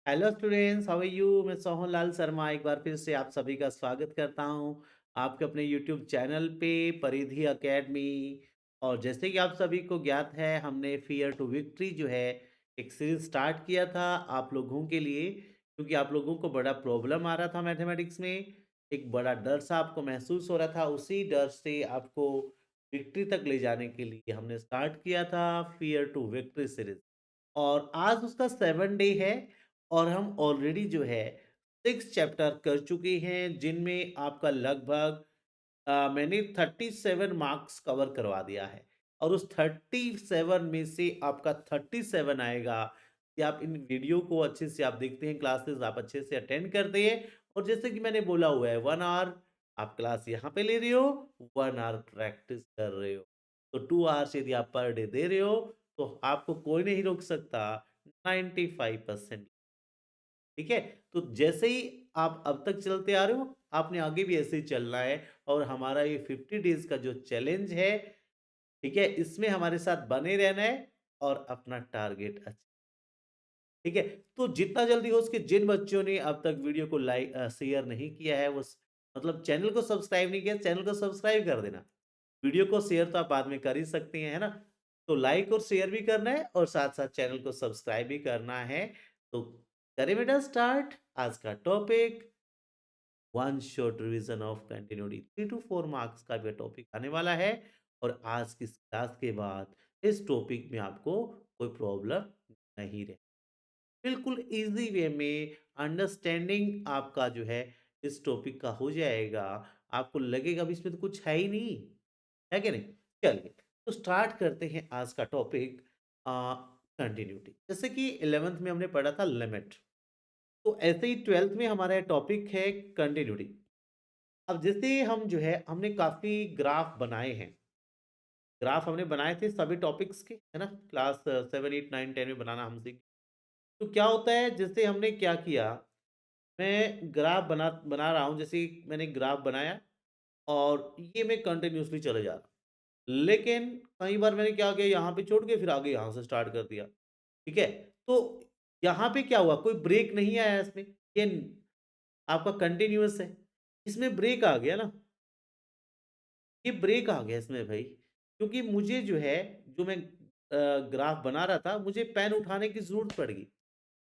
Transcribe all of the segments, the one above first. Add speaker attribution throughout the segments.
Speaker 1: Hello students, how are you. मैं सोहन लाल शर्मा एक बार फिर से आप सभी का स्वागत करता हूं आपके अपने यूट्यूब चैनल पे परिधि एकेडमी। और जैसे कि आप सभी को ज्ञात है, हमने फियर टू विक्ट्री जो है एक सीरीज स्टार्ट किया था आप लोगों के लिए, क्योंकि आप लोगों को बड़ा प्रॉब्लम आ रहा था मैथमेटिक्स में। एक बड़ा डर सा आपको महसूस हो रहा था, उसी डर से आपको विक्ट्री तक ले जाने के लिए हमने स्टार्ट किया था फियर टू विक्ट्री सीरीज। और आज उसका 7 डे है और हम ऑलरेडी जो है 6 चैप्टर कर चुके हैं, जिनमें आपका लगभग मैंने 37 मार्क्स कवर करवा दिया है। और उस 37 में से आपका 37 आएगा कि आप इन वीडियो को अच्छे से आप देखते हैं, क्लासेस आप अच्छे से अटेंड करते हैं। और जैसे कि मैंने बोला हुआ है 1 आवर आप क्लास यहाँ पे ले रहे हो, 1 आवर प्रैक्टिस कर रहे हो, तो 2 आवर्स यदि आप पर डे दे रहे हो तो आपको कोई नहीं रोक सकता 95%। ठीक है? तो जैसे ही आप अब तक चलते आ रहे हो, आपने आगे भी ऐसे ही चलना है। और हमारा ये 50 डेज़ का जो चैलेंज है, ठीक है? इसमें हमारे साथ बने रहना है और अपना टारगेट ठीक है? तो जितना जल्दी हो सके जिन बच्चों ने अब तक वीडियो को शेयर नहीं किया है, वो मतलब चैनल को सब्सक्राइब नहीं किया, चैनल को सब्सक्राइब कर देना। वीडियो को शेयर तो आप बाद में कर ही सकते हैं, है ना? तो लाइक और शेयर भी करना है और साथ-साथ चैनल को सब्सक्राइब भी करना है। तो करें बेटा स्टार्ट आज का topic. One short revision of continuity 3 to 4 marks का भी टॉपिक आने वाला है। और आज की इस क्लास के बाद इस टॉपिक में आपको कोई प्रॉब्लम नहीं रहे, बिल्कुल इजी वे में अंडरस्टैंडिंग आपका जो है इस टॉपिक का हो जाएगा। आपको लगेगा भी इसमें तो कुछ है ही नहीं, है कि नहीं? चलिए, तो स्टार्ट करते हैं आज का टॉपिक। कंटिन्यूटी, जैसे कि 11th में हमने पढ़ा था लिमिट, तो ऐसे ही 12th में हमारा टॉपिक है कंटिन्यूटी। अब जैसे हम जो है हमने काफी ग्राफ बनाए हैं, ग्राफ हमने बनाए थे सभी टॉपिक्स के, है ना? क्लास 7 8 9 10 में बनाना हम सीखे। तो क्या होता है, जैसे हमने क्या किया, मैं ग्राफ बना बना रहा हूँ, जैसे मैंने ग्राफ बनाया और ये मैं कंटिन्यूअसली चले जा रहा हूँ। लेकिन कई बार मैंने क्या किया, यहाँ पे छोड़ के फिर आगे यहाँ से स्टार्ट कर दिया। ठीक है? तो यहाँ पे क्या हुआ, कोई ब्रेक नहीं आया इसमें, ये आपका कंटिन्यूअस है। इसमें ब्रेक आ गया ना, ये ब्रेक आ गया इसमें भाई, क्योंकि मुझे जो है, जो मैं ग्राफ बना रहा था, मुझे पेन उठाने की ज़रूरत पड़ गई।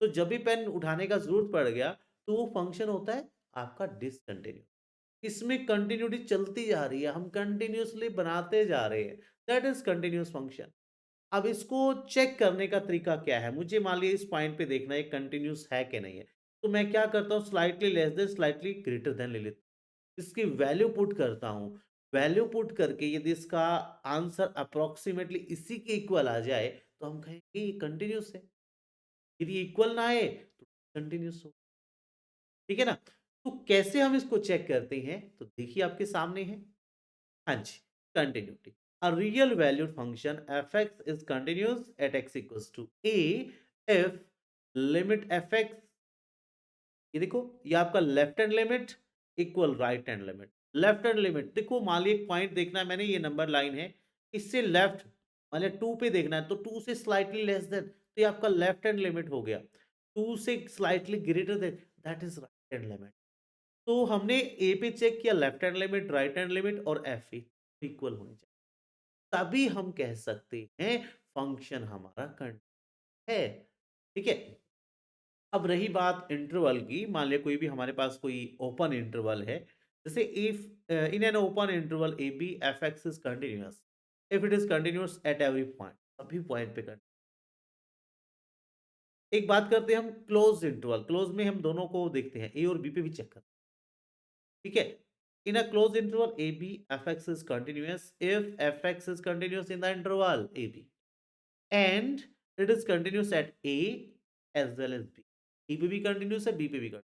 Speaker 1: तो जब भी पेन उठाने का ज़रूरत पड़ गया, तो वो फंक्शन होता है आपका डिसकंटिन्यू। इसमें कंटिन्यूटी चलती जा रही है, हम कंटिन्यूअसली बनाते जा रहे हैं, दैट इज़ कंटिन्यूअस फंक्शन। अब इसको चेक करने का तरीका क्या है, मुझे मान लीजिए इस पॉइंट पे देखना है कंटिन्यूअस है कि नहीं है। तो मैं क्या करता हूँ, slightly less than slightly greater than ले लेता हूँ, इसकी वैल्यू पुट करता हूँ। वैल्यू पुट करके यदि इसका आंसर अप्रोक्सीमेटली इसी के इक्वल आ जाए, तो हम कहेंगे ये कंटिन्यूअस है। यदि इक्वल ना आए तो कंटिन्यूअस हो। ठीक है ना? तो कैसे हम इसको चेक करते हैं, तो देखिए आपके सामने है। हाँ जी, continuity. A real valued function fx is continuous at x equals to a if limit fx, ये देखो, ये आपका left hand limit equal right hand limit. Left hand limit देखो, मान ली एक पॉइंट देखना है मैंने, ये नंबर लाइन है, इससे लेफ्ट मान लिया 2 पे देखना है, तो 2 से स्लाइटली लेस देन, तो ये आपका लेफ्ट हैंड लिमिट हो गया। 2 से slightly greater than, that is right hand limit. तो हमने ए पे चेक किया, left hand limit, right hand limit और एफ इक्वल होनी चाहिए, तभी हम कह सकते हैं फंक्शन हमारा कंटिन्यूअस है। ठीक है? अब रही बात इंटरवल की, मान लिया कोई भी हमारे पास कोई ओपन इंटरवल है, जैसे if in an open interval A B f x is continuous, if it is continuous at every point, सभी पॉइंट पे कंटिन्यूअस। एक बात करते हैं हम क्लोज इंटरवल, क्लोज में हम दोनों को देखते हैं, ए और बी पे भी चेक करते हैं। ठीक है? In a close interval A B f x is continuous if f x is continuous in the interval A B and it is continuous at A as well as B. A पे भी continuous है, B पे भी continuous,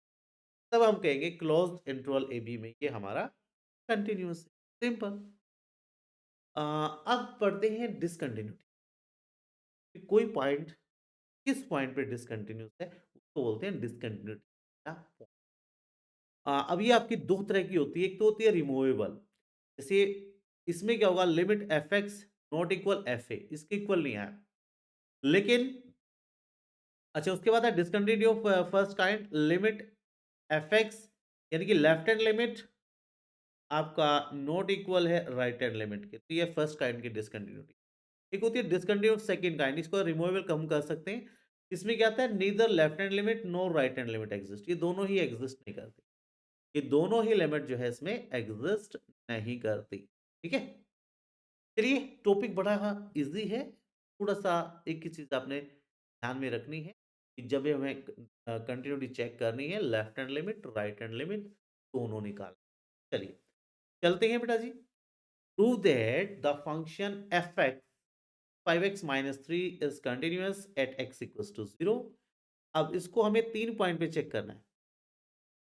Speaker 1: तब हम कहेंगे closed interval A B में ये हमारा कंटिन्यूअस है। सिंपल। अब पढ़ते हैं डिसकंटिन्यूटी। कोई पॉइंट किस पॉइंट पे डिसकंटिन्यूअस है उसको बोलते हैं डिसकंटिन्यूटी का पॉइंट। अब ये आपकी दो तरह की होती है, एक तो होती है रिमूवेबल, जैसे इसमें क्या होगा, limit f x not equal F A, इसके इक्वल नहीं आया, लेकिन अच्छा, उसके बाद है discontinue first kind limit FX, यानी कि लेफ्ट हैंड लिमिट आपका नॉट इक्वल है राइट हैंड लिमिट के, तो ये फर्स्ट काइंड की डिसकंटिन्यूटी। एक होती है डिसकंटिन्यूड सेकंड काइंड, इसको रिमूवेबल कम कर सकते हैं। इसमें क्या आता है, neither left hand limit no right hand limit exist, ये दोनों ही एग्जिस्ट नहीं करते, ये दोनों ही लिमिट जो है इसमें एग्जिस्ट नहीं करती। ठीक है, चलिए टॉपिक बड़ा इजी है, थोड़ा सा एक ही चीज आपने ध्यान में रखनी है कि जब भी हमें कंटिन्यूटी चेक करनी है, left hand limit right hand limit दोनों निकाल। चलिए चलते हैं बेटा जी। Prove that the function f x 5x minus three is continuous at x equals to 0। अब इसको हमें 3 पॉइंट पे चेक करना है,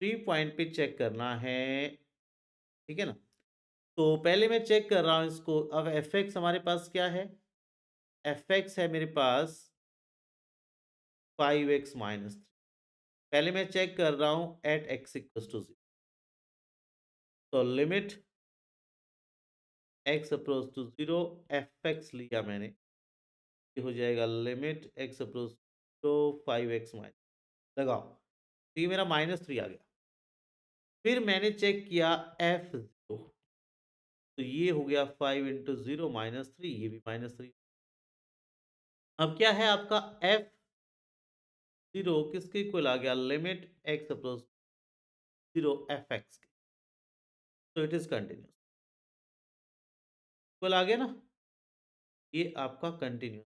Speaker 1: 3 पॉइंट पे चेक करना है, ठीक है ना। तो पहले मैं चेक कर रहा हूं इसको, अब एफ एक्स हमारे पास क्या है, एफ एक्स है मेरे पास 5x माइनस थ्री। पहले मैं चेक कर रहा हूं एट x इक्वल्स टू 0, तो limit x approach to 0, f x लिया मैंने, ये हो जाएगा limit x approach to 5x minus, लगाओ, तो ये मेरा -3 आ गया। फिर मैंने चेक किया एफ जीरो, तो ये हो गया 5 × 0 -3, ये भी -3। अब क्या है आपका एफ जीरो किसके इक्वल आ गया, limit x approach 0 f x, तो इट इज कंटिन्यूस, इक्वल आ गया ना, ये आपका continuous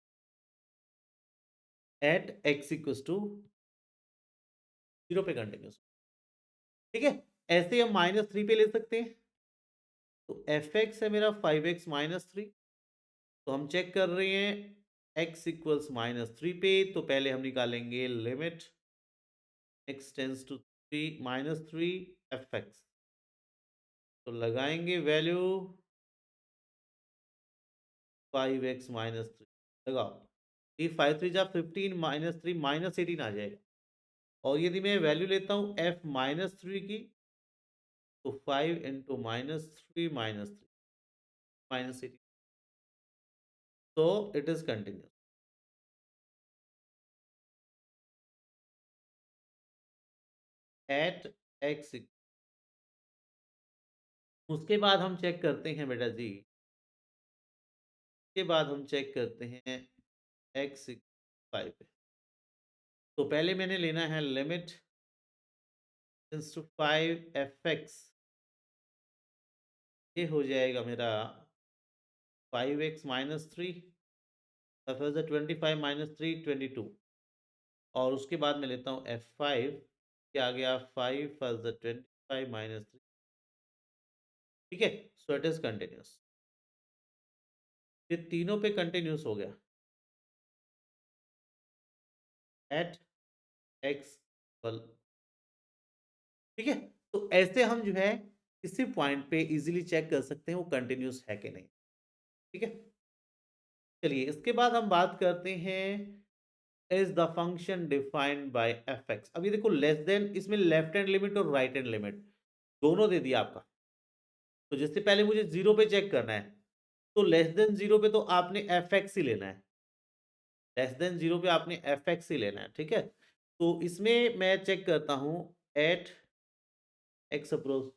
Speaker 1: at x equal to 0 पे कंटिन्यूस। ठीक है, ऐसे हम -3 पे ले सकते हैं, तो एफ एक्स है मेरा 5x-3, तो हम चेक कर रहे हैं x इक्वल्स -3 पे, तो पहले हम निकालेंगे limit x tends to 3 -3 f x, तो लगाएंगे वैल्यू 5x-3, लगाओ, ये 5 3 जा 15 -3 -18 आ जाएगा। और यदि मैं वैल्यू लेता हूँ f-3 की, तो 5 × -3 -18, तो it is continuous eight x। उसके बाद हम चेक करते हैं बेटा जी, उसके बाद हम चेक करते हैं x 5 पे, तो पहले मैंने लेना है limit tends to 5 f x, ये हो जाएगा मेरा 5x-3, 25 -3 22, और उसके बाद मैं लेता हूँ f5, क्या आ गया 5 × 25 -3। ठीक है, सो इट इज कंटिन्यूस, ये तीनों पे कंटिन्यूस हो गया एट एक्स। ठीक है, तो ऐसे हम जो है किसी पॉइंट पे इजीली चेक कर सकते हैं वो कंटिन्यूस है कि नहीं। ठीक है, चलिए इसके बाद हम बात करते हैं is the function defined bye F x. अब ये देखो लेस देन, इसमें लेफ्ट हैंड लिमिट और राइट हैंड लिमिट दोनों दे दिया आपका, तो जिससे पहले मुझे 0 पे चेक करना है, तो लेस देन 0 पे तो आपने एफ एक्स ही लेना है, लेस देन 0 पे आपने एफ एक्स ही लेना है। ठीक है, तो इसमें मैं चेक करता हूँ at x approach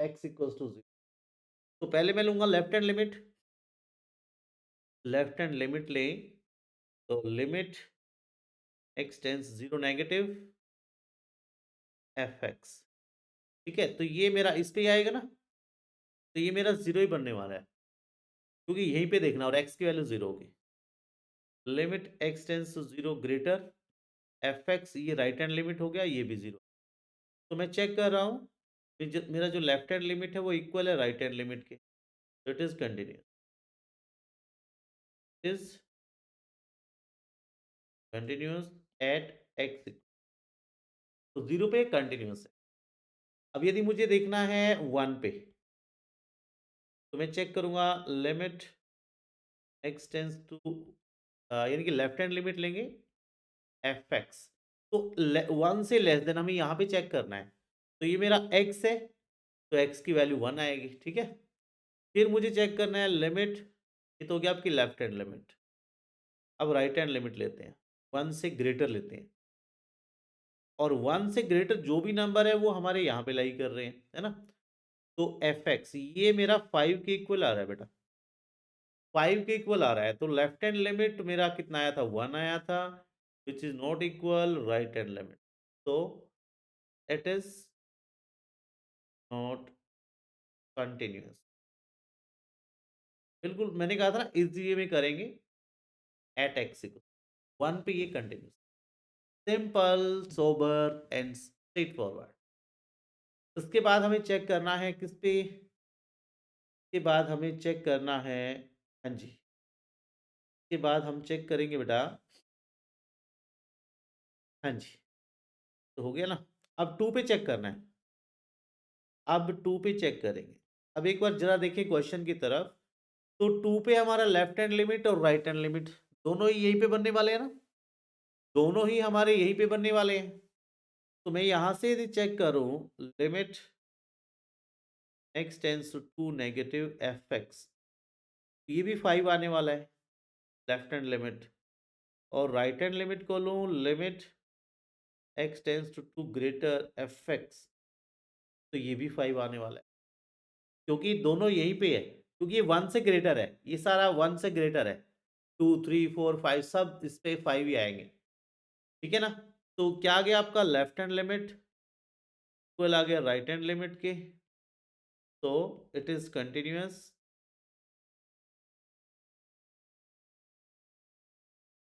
Speaker 1: x equals to 0, तो पहले मैं लूंगा लेफ्ट हैंड लिमिट लें, तो limit x tense 0 negative f x. ठीक है, तो ये मेरा इस पे ही आएगा ना, तो ये मेरा 0 ही बनने वाला है, क्योंकि यहीं पे देखना और एक्स की वैल्यू 0 होगी। Limit x tends to 0 greater f x, ये राइट हैंड लिमिट हो गया, ये भी 0, तो मैं चेक कर रहा हूँ मेरा जो लेफ्ट हैंड लिमिट है वो इक्वल है राइट हैंड लिमिट के, तो it is continuous, is continuous at x, तो 0 पे कंटिन्यूस है। अब यदि मुझे देखना है 1 पे, तो मैं चेक करूंगा लिमिट एक्स टेंस टू, यानी कि लेफ्ट हैंड लिमिट लेंगे एफ एक्स, तो 1 से लेस देन हमें यहाँ पे चेक करना है, तो ये मेरा x है, तो x की वैल्यू 1 आएगी। ठीक है, फिर मुझे चेक करना है लिमिट, ये तो हो गया आपकी लेफ्ट हैंड लिमिट, अब राइट हैंड लिमिट लेते हैं, 1 से ग्रेटर लेते हैं और 1 से ग्रेटर जो भी नंबर है वो हमारे यहाँ पे लाई कर रहे हैं, है ना? तो fx ये मेरा 5 के इक्वल आ रहा है बेटा, 5 के इक्वल आ रहा है, तो लेफ्ट हैंड लिमिट मेरा कितना आया था? 1 आया था, which is not equal right hand limit. तो इट इज़ नॉट कंटीन्यूअस। बिल्कुल मैंने कहा था ना इस वे में करेंगे एट एक्स इक्वल 1 पे ये continuous. Simple, sober and straight forward. उसके बाद हमें चेक करना है किस पे? के बाद हमें चेक करना है, हाँ जी, के बाद हम चेक करेंगे बेटा, हाँ जी, तो हो गया ना? अब 2 पे चेक करना है, अब 2 पे चेक करेंगे। अब एक बार ज़रा देखिए क्वेश्चन की तरफ, तो 2 पे हमारा लेफ्ट हैंड लिमिट और राइट हैंड लिमिट दोनों ही यहीं पे बनने वाले हैं ना? दोनों ही हमारे यहीं पे बनने वाले हैं। तो मैं यहाँ से यदि चेक करूँ limit x tends to negative fx, ये भी 5 आने वाला है लेफ्ट हैंड लिमिट, और राइट हैंड लिमिट को लूँ limit x tends to greater fx, तो ये भी 5 आने वाला है, क्योंकि दोनों यहीं पे है, क्योंकि ये 1 से ग्रेटर है, ये सारा 1 से ग्रेटर है। 2, 3, 4, 5 सब इस पे 5 ही आएँगे, ठीक है ना? तो क्या आ गया आपका लेफ्ट हैंड लिमिट इक्वल आ गया राइट हैंड लिमिट के, तो it is continuous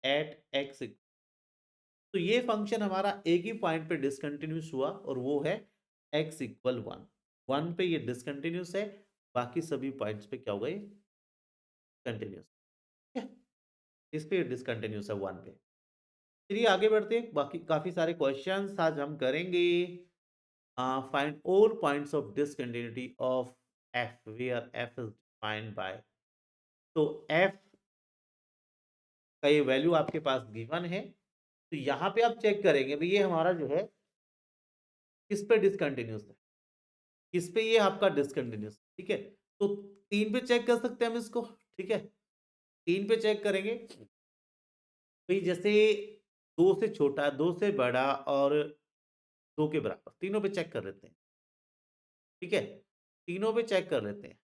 Speaker 1: at x। तो ये फंक्शन हमारा एक ही पॉइंट पे डिसकंटिन्यूअस हुआ और वो है x इक्वल 1। 1 पे ये डिसकंटिन्यूअस है, बाकी सभी पॉइंट्स पे क्या होगा ये कंटिन्यूअस, ठीक है? इस पे डिसकंटिन्यूअस है 1 पे। चलिए आगे बढ़ते हैं, बाकी काफ़ी सारे क्वेश्चंस आज हम करेंगे। Find all points of discontinuity of f where f is defined by, तो f का ये वैल्यू आपके पास गिवन है, तो यहाँ पे आप चेक करेंगे भाई ये हमारा जो है किस पे डिसकंटिन्यूअस है, किस पे ये आपका डिसकंटिन्यूअस, ठीक है? तो 3 पे चेक कर सकते हैं हम इसको, ठीक है? 3 पे चेक करेंगे, भाई जैसे 2 से छोटा, 2 से बड़ा और 2 के बराबर, तीनों पे चेक कर लेते हैं, ठीक है? तीनों पे चेक कर लेते हैं।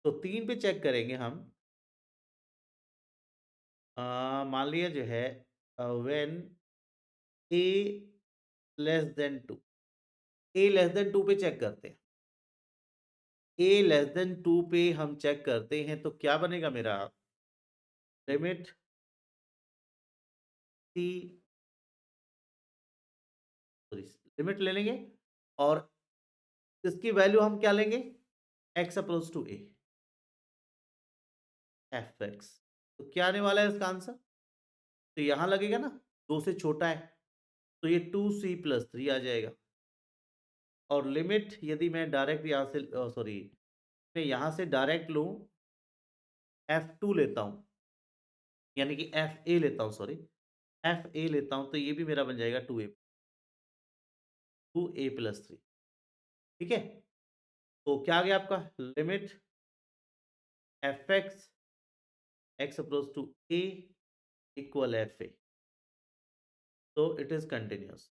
Speaker 1: तो 3 पे चेक करेंगे हम, मान लिया जो है when a less than 2, a less than 2 पे चेक करते हैं। a लेस देन 2 पे हम चेक करते हैं तो क्या बनेगा मेरा? लिमिट c, सॉरी, लिमिट ले लेंगे और इसकी वैल्यू हम क्या लेंगे? x approach to a fx। तो क्या आने वाला है इसका आंसर? तो यहाँ लगेगा ना, 2 से छोटा है, तो ये 2c+3 आ जाएगा। और लिमिट यदि मैं डायरेक्ट यहाँ से सॉरी, मैं यहाँ से डायरेक्ट लूँ, f2 लेता हूँ, यानी कि fa लेता हूँ, सॉरी, fa लेता हूँ, तो ये भी मेरा बन जाएगा 2a+3, ठीक है? तो क्या आ गया आपका? Limit fx x approach to a equal fa, तो it is continuous,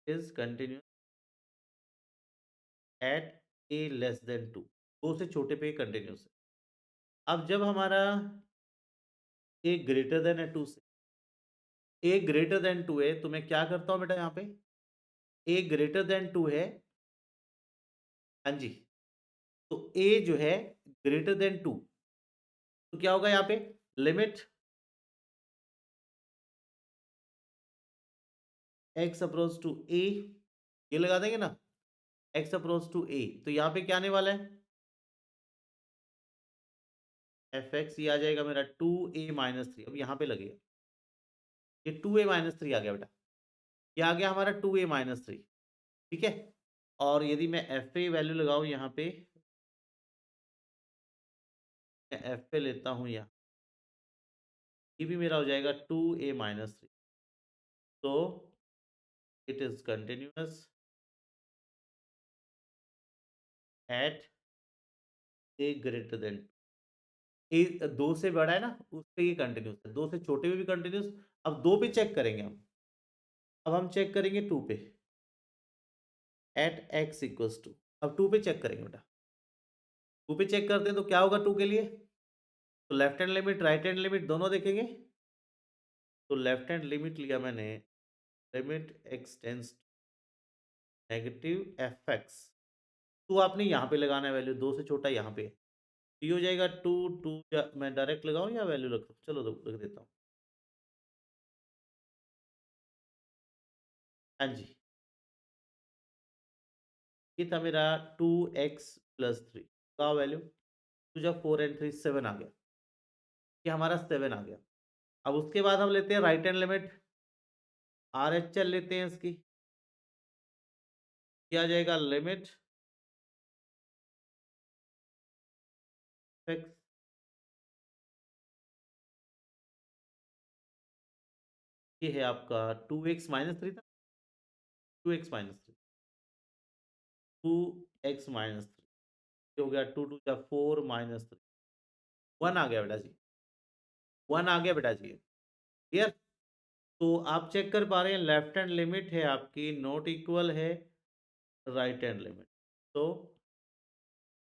Speaker 1: is continuous at a less than 2, 2 से छोटे पे कंटिन्यूअस है। अब जब हमारा a ग्रेटर देन है 2 से, a ग्रेटर देन 2 है, तो मैं क्या करता हूँ बेटा यहाँ पे? a ग्रेटर देन 2 है, हाँ जी, तो a जो है ग्रेटर देन 2, तो क्या होगा यहाँ पे? Limit x approach to a, ये लगा देंगे ना, x अप्रोच टू a, तो यहाँ पे क्या आने वाला है? fx ये आ जाएगा मेरा 2a-3, अब यहाँ पे लगेगा, ये 2a-3 आ गया बेटा, ये आ गया हमारा 2a-3, ठीक है? और यदि मैं fa वैल्यू लगाऊँ यहाँ पे, मैं fa लेता हूँ यहाँ, ये भी मेरा हो जाएगा 2a-3, तो it is continuous at a greater than, दो से बड़ा है ना, उस पे ये कंटिन्यूस है, दो से छोटे में भी कंटिन्यूस। अब दो पे चेक करेंगे हम। अब हम चेक करेंगे टू पे, एट एक्स इक्वल्स टू। अब टू पे चेक करेंगे बेटा। टू पे चेक करते हैं तो क्या होगा टू के लिए? तो left hand limit right hand limit दोनों देखेंगे। तो लेफ्ट हैंड लिमिट लिया मैंने, limit x tends negative f x. Two आपने यहाँ पे लगाना है, वैल्यू दो से छोटा यहाँ पे। ये हो जाएगा टू टू, मैं डायरेक्ट लगाऊं या वैल्यू रख, चलो रख देता हूँ। हाँ जी, ये था मेरा टू एक्स प्लस थ्री का वैल्यू। टू जा फोर एंड थ्री सेवन आ गया, ये हमारा सेवन आ गया। अब उसके बाद हम लेते हैं right hand limit, R H L लेते हैं इसकी। क्या आ जाएगा? लिमिट एक्स, ये है आपका टू एक्स माइनस थ्री था, two x minus three, two x minus three हो गया, टू टू जा फोर माइनस थ्री, वन आ गया बेटा जी, वन आ गया बेटा जी। क्लियर? तो आप चेक कर पा रहे हैं लेफ्ट हैंड लिमिट है आपकी नॉट इक्वल है राइट हैंड लिमिट, तो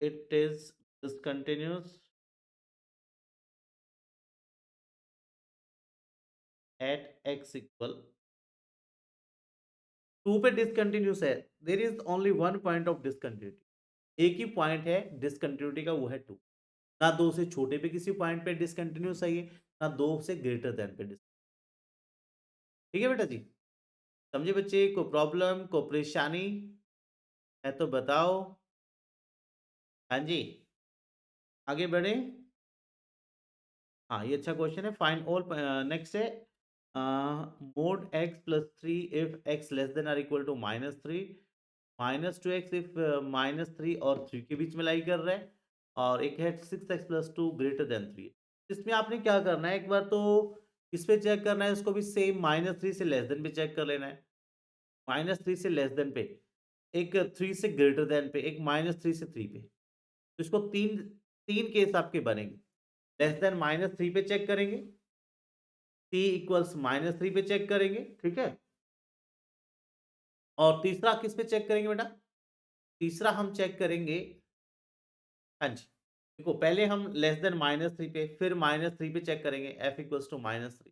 Speaker 1: it is discontinuous at x equal to पे डिसकंटिन्यूअस है। There is only one point of discontinuity, एक ही पॉइंट है डिसकंटिन्यूटी का, वो है टू। ना दो से छोटे पे किसी पॉइंट पे डिसकंटिन्यूअस है ये, ना दो से ग्रेटर देन पे ठीक है बेटा जी? समझे बच्चे? को प्रॉब्लम को परेशानी है तो बताओ। हाँ जी, आगे बढ़े। हाँ, ये अच्छा क्वेश्चन है। फाइंड ऑल, नेक्स्ट है mod x plus three if x less than or equal to minus three, minus two x if minus three और थ्री के बीच में लाई कर रहा है, और एक है six x plus two greater than three. इसमें आपने क्या करना है, एक बार तो इस पे चेक करना है, इसको भी सेम माइनस थ्री से लेस देन पे चेक कर लेना है। माइनस थ्री से लेस देन पे, एक थ्री से ग्रेटर देन पे, एक माइनस थ्री से थ्री पे। तो इसको तीन तीन केस आपके बनेंगे। लेस देन माइनस थ्री पे चेक करेंगे, t इक्वल्स माइनस थ्री पे चेक करेंगे, ठीक है। और तीसरा किस पे चेक करेंगे बेटा? तीसरा हम चेक करेंगे, हाँ जी, देखो पहले हम लेस देन माइनस थ्री पे, फिर माइनस थ्री पे चेक करेंगे, f equals to minus three,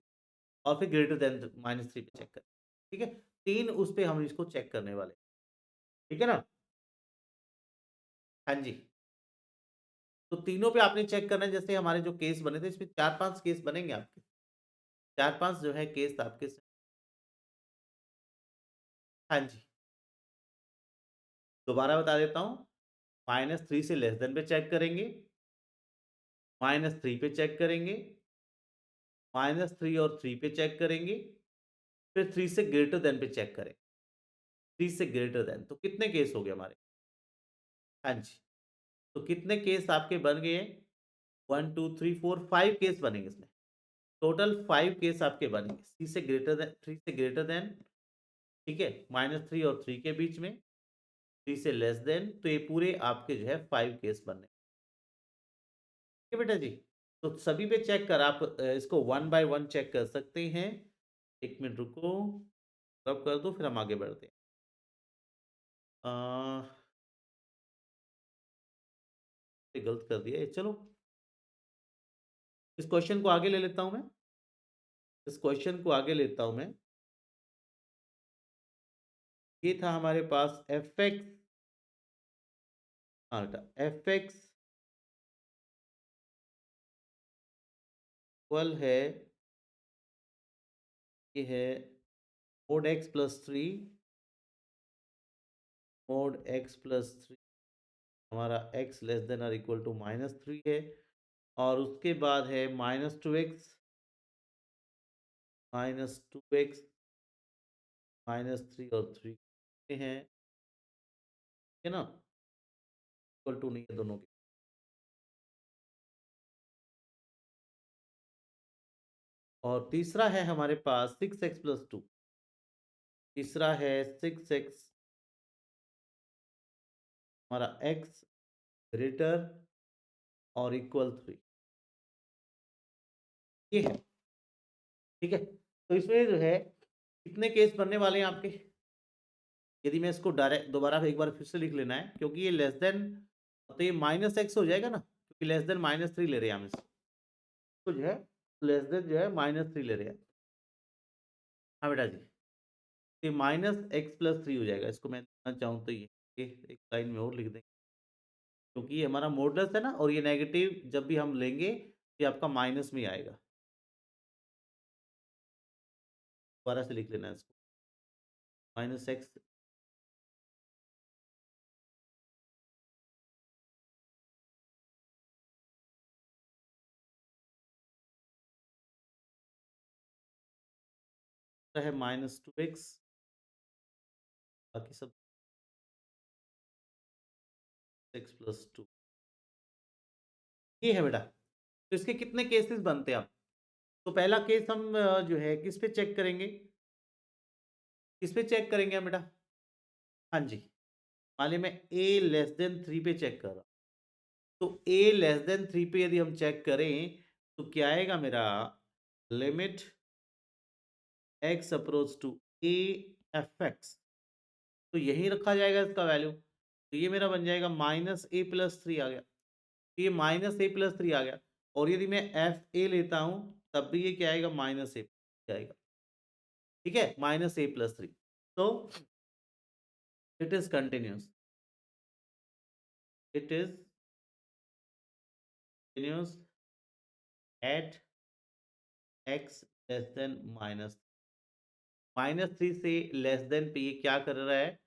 Speaker 1: और फिर ग्रेटर देन माइनस थ्री पे चेक करेंगे, ठीक है। तीन उस पे हम इसको चेक करने वाले, ठीक है ना? हाँ जी, तो तीनों पे आपने चेक करना है। जैसे हमारे जो केस बने थे, इसमें चार पांच केस बनेंगे आपके, चार पांच जो है केस आपके। हाँ जी, दोबारा बता देता हूँ। माइनस थ्री से लेस देन पे चेक करेंगे, माइनस थ्री पे चेक करेंगे, माइनस थ्री और थ्री पे चेक करेंगे, फिर थ्री से ग्रेटर देन पे चेक करें, थ्री से ग्रेटर देन। तो कितने केस हो गए हमारे? हाँ जी, तो कितने केस आपके बन गए? One two three four, five case बनेंगे इसमें। टोटल फाइव केस आपके बनेंगे, सी से ग्रेटर देन, थ्री से ग्रेटर देन, ठीक है, माइनस थ्री और थ्री के बीच में, थ्री से लेस देन। तो ये पूरे आपके जो है फाइव केस बनने, ठीक है बेटा जी? तो सभी पे चेक कर आप इसको वन बाय वन चेक कर सकते हैं। एक मिनट रुको, रब कर दो, फिर हम आगे बढ़ते हैं। अ, ये गलत कर दिया, चलो इस क्वेश्चन को आगे ले लेता हूं मैं, इस क्वेश्चन को आगे लेता हूं मैं। ये था हमारे पास एफ एक्स, हाँ बेटा, एफ एक्स इक्वल है, ये है mod x plus three, mode x plus three, हमारा एक्स लेस देन और इक्वल टू माइनस थ्री है। और उसके बाद है minus two x, minus two x, minus three और थ्री हैं, है ना, इक्वल टू नहीं है दोनों के। और तीसरा है हमारे पास सिक्स एक्स प्लस टू, तीसरा है सिक्स एक्स, हमारा एक्स ग्रेटर और इक्वल थ्री, ये है, ठीक है। तो इसमें जो है कितने केस बनने वाले हैं आपके? यदि मैं इसको डायरेक्ट दोबारा एक बार फिर से लिख लेना है, क्योंकि ये लेस देन, तो ये माइनस एक्स हो जाएगा ना, क्योंकि लेस देन -3 ले रहे हैं हम इसको, तो जो है लेस देन जो है -3 ले रहे हैं। हाँ बेटा जी, ये -x+3 हो जाएगा। इसको मैं लिखना चाहूँ तो ये एक लाइन में और लिख देंगे, क्योंकि ये हमारा मॉडुलस है ना, और ये नेगेटिव जब भी हम लेंगे ये आपका माइनस में ही आएगा। दोबारा से लिख लेना है इसको, -x है -2x, बाकी सब x+2, ये है बेटा। तो इसके कितने केसेस बनते हैं अब? तो पहला केस हम जो है किस पे चेक करेंगे? किस पे चेक करेंगे हम बेटा? हाँ जी, मान लिया मैं a लेस देन 3 पे चेक कर रहा हूँ। तो a लेस देन 3 पे यदि हम चेक करें, तो क्या आएगा मेरा? Limit x approach to a fx, तो यही रखा जाएगा इसका वैल्यू। तो ये मेरा बन जाएगा -a+3 आ गया। तो ये -a+3 आ गया, और यदि मैं एफ ए लेता हूँ तब भी ये क्या आएगा? -a आएगा, ठीक है, -a+3। तो it is continuous, it is continuous eight x less than -3 से लेस देन पे ये क्या कर रहा है?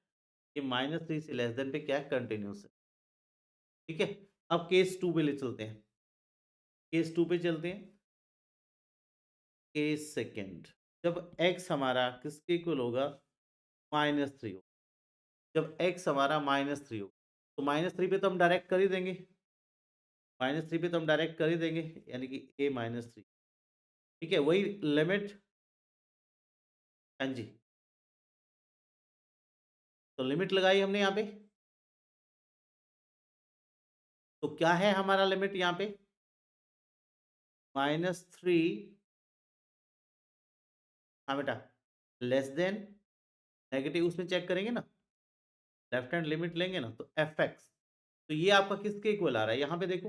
Speaker 1: कि -3 से लेस देन पे क्या है? कंटिन्यूस है, ठीक है। अब केस 2 पे ले चलते हैं, केस 2 पे चलते हैं। केस सेकेंड, जब x हमारा किसके इक्वल होगा? -3 हो। जब x हमारा -3 हो, तो -3 पे तो हम डायरेक्ट कर ही देंगे, -3 पे तो हम डायरेक्ट कर ही देंगे, यानी कि a-3, ठीक है। वही लिमिट, हाँ जी, तो लिमिट लगाई हमने यहाँ पे। तो क्या है हमारा लिमिट यहाँ पे? -3, हाँ बेटा, लेस देन, नेगेटिव उसमें चेक करेंगे ना, लेफ्ट हैंड लिमिट लेंगे ना, तो fx, तो ये आपका किसके इक्वल आ रहा है? यहाँ पे देखो,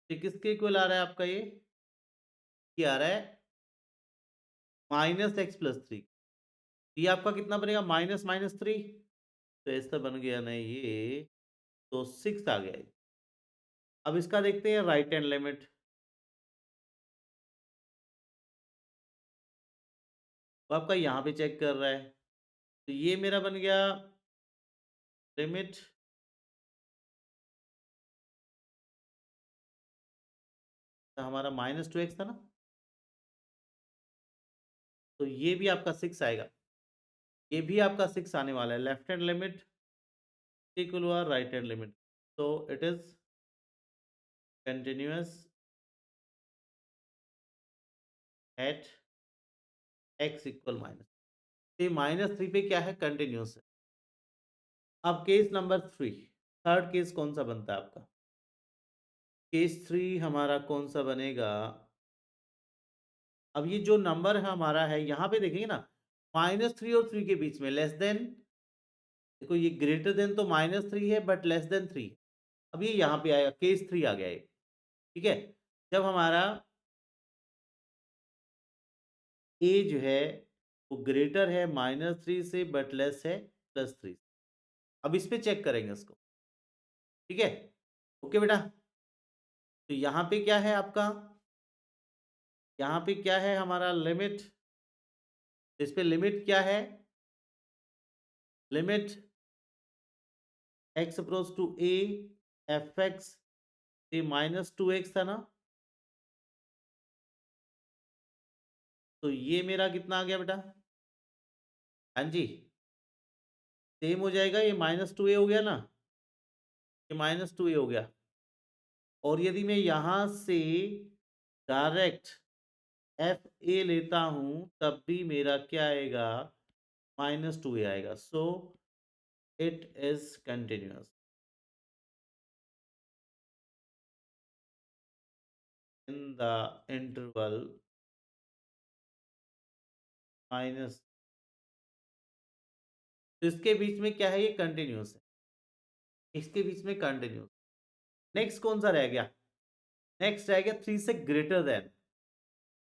Speaker 1: ये किसके इक्वल आ रहा है आपका? ये आ रहा है -x+3। ये आपका कितना बनेगा? -3, तो ऐसा बन गया ना ये, तो 6 आ गया ये। अब इसका देखते हैं राइट हैंड लिमिट, वो आपका यहाँ पे चेक कर रहा है, तो ये मेरा बन गया लिमिट हमारा -2x था ना, तो ये भी आपका 6 आएगा, ये भी आपका 6 आने वाला है। लेफ्ट हैंड लिमिट इक्वल हुआ राइट हैंड लिमिट, तो it is continuous at x equal minus, ये -3 पे क्या है? कंटिन्यूअस है। अब केस नंबर 3, थर्ड केस कौन सा बनता है आपका? केस 3 हमारा कौन सा बनेगा? अब ये जो नंबर है हमारा है, यहाँ पे देखेंगे ना, -3 और 3 के बीच में लेस देन, देखो ये ग्रेटर देन तो -3 है, बट लेस देन 3। अब ये यहाँ पे आएगा, केस 3 आ गया ये, ठीक है। जब हमारा a जो है वो ग्रेटर है -3 से, बट लेस है +3। अब इस पे चेक करेंगे इसको, ठीक है। ओके बेटा, तो यहाँ पे क्या है आपका? यहाँ पे क्या है हमारा लिमिट? इस पे लिमिट क्या है? Limit x approach to a fx, ये -2x था ना, तो ये मेरा कितना आ गया बेटा? हाँ जी, सेम हो जाएगा, ये -2a हो गया ना, ये -2a हो गया। और यदि मैं यहाँ से डायरेक्ट एफ ए लेता हूँ, तब भी मेरा क्या आएगा? -2a आएगा। So it is continuous in the interval minus, तो इसके बीच में क्या है, ये कंटिन्यूस है, इसके बीच में कंटिन्यूस। नेक्स्ट कौन सा रह गया, नेक्स्ट रह गया 3 से ग्रेटर देन।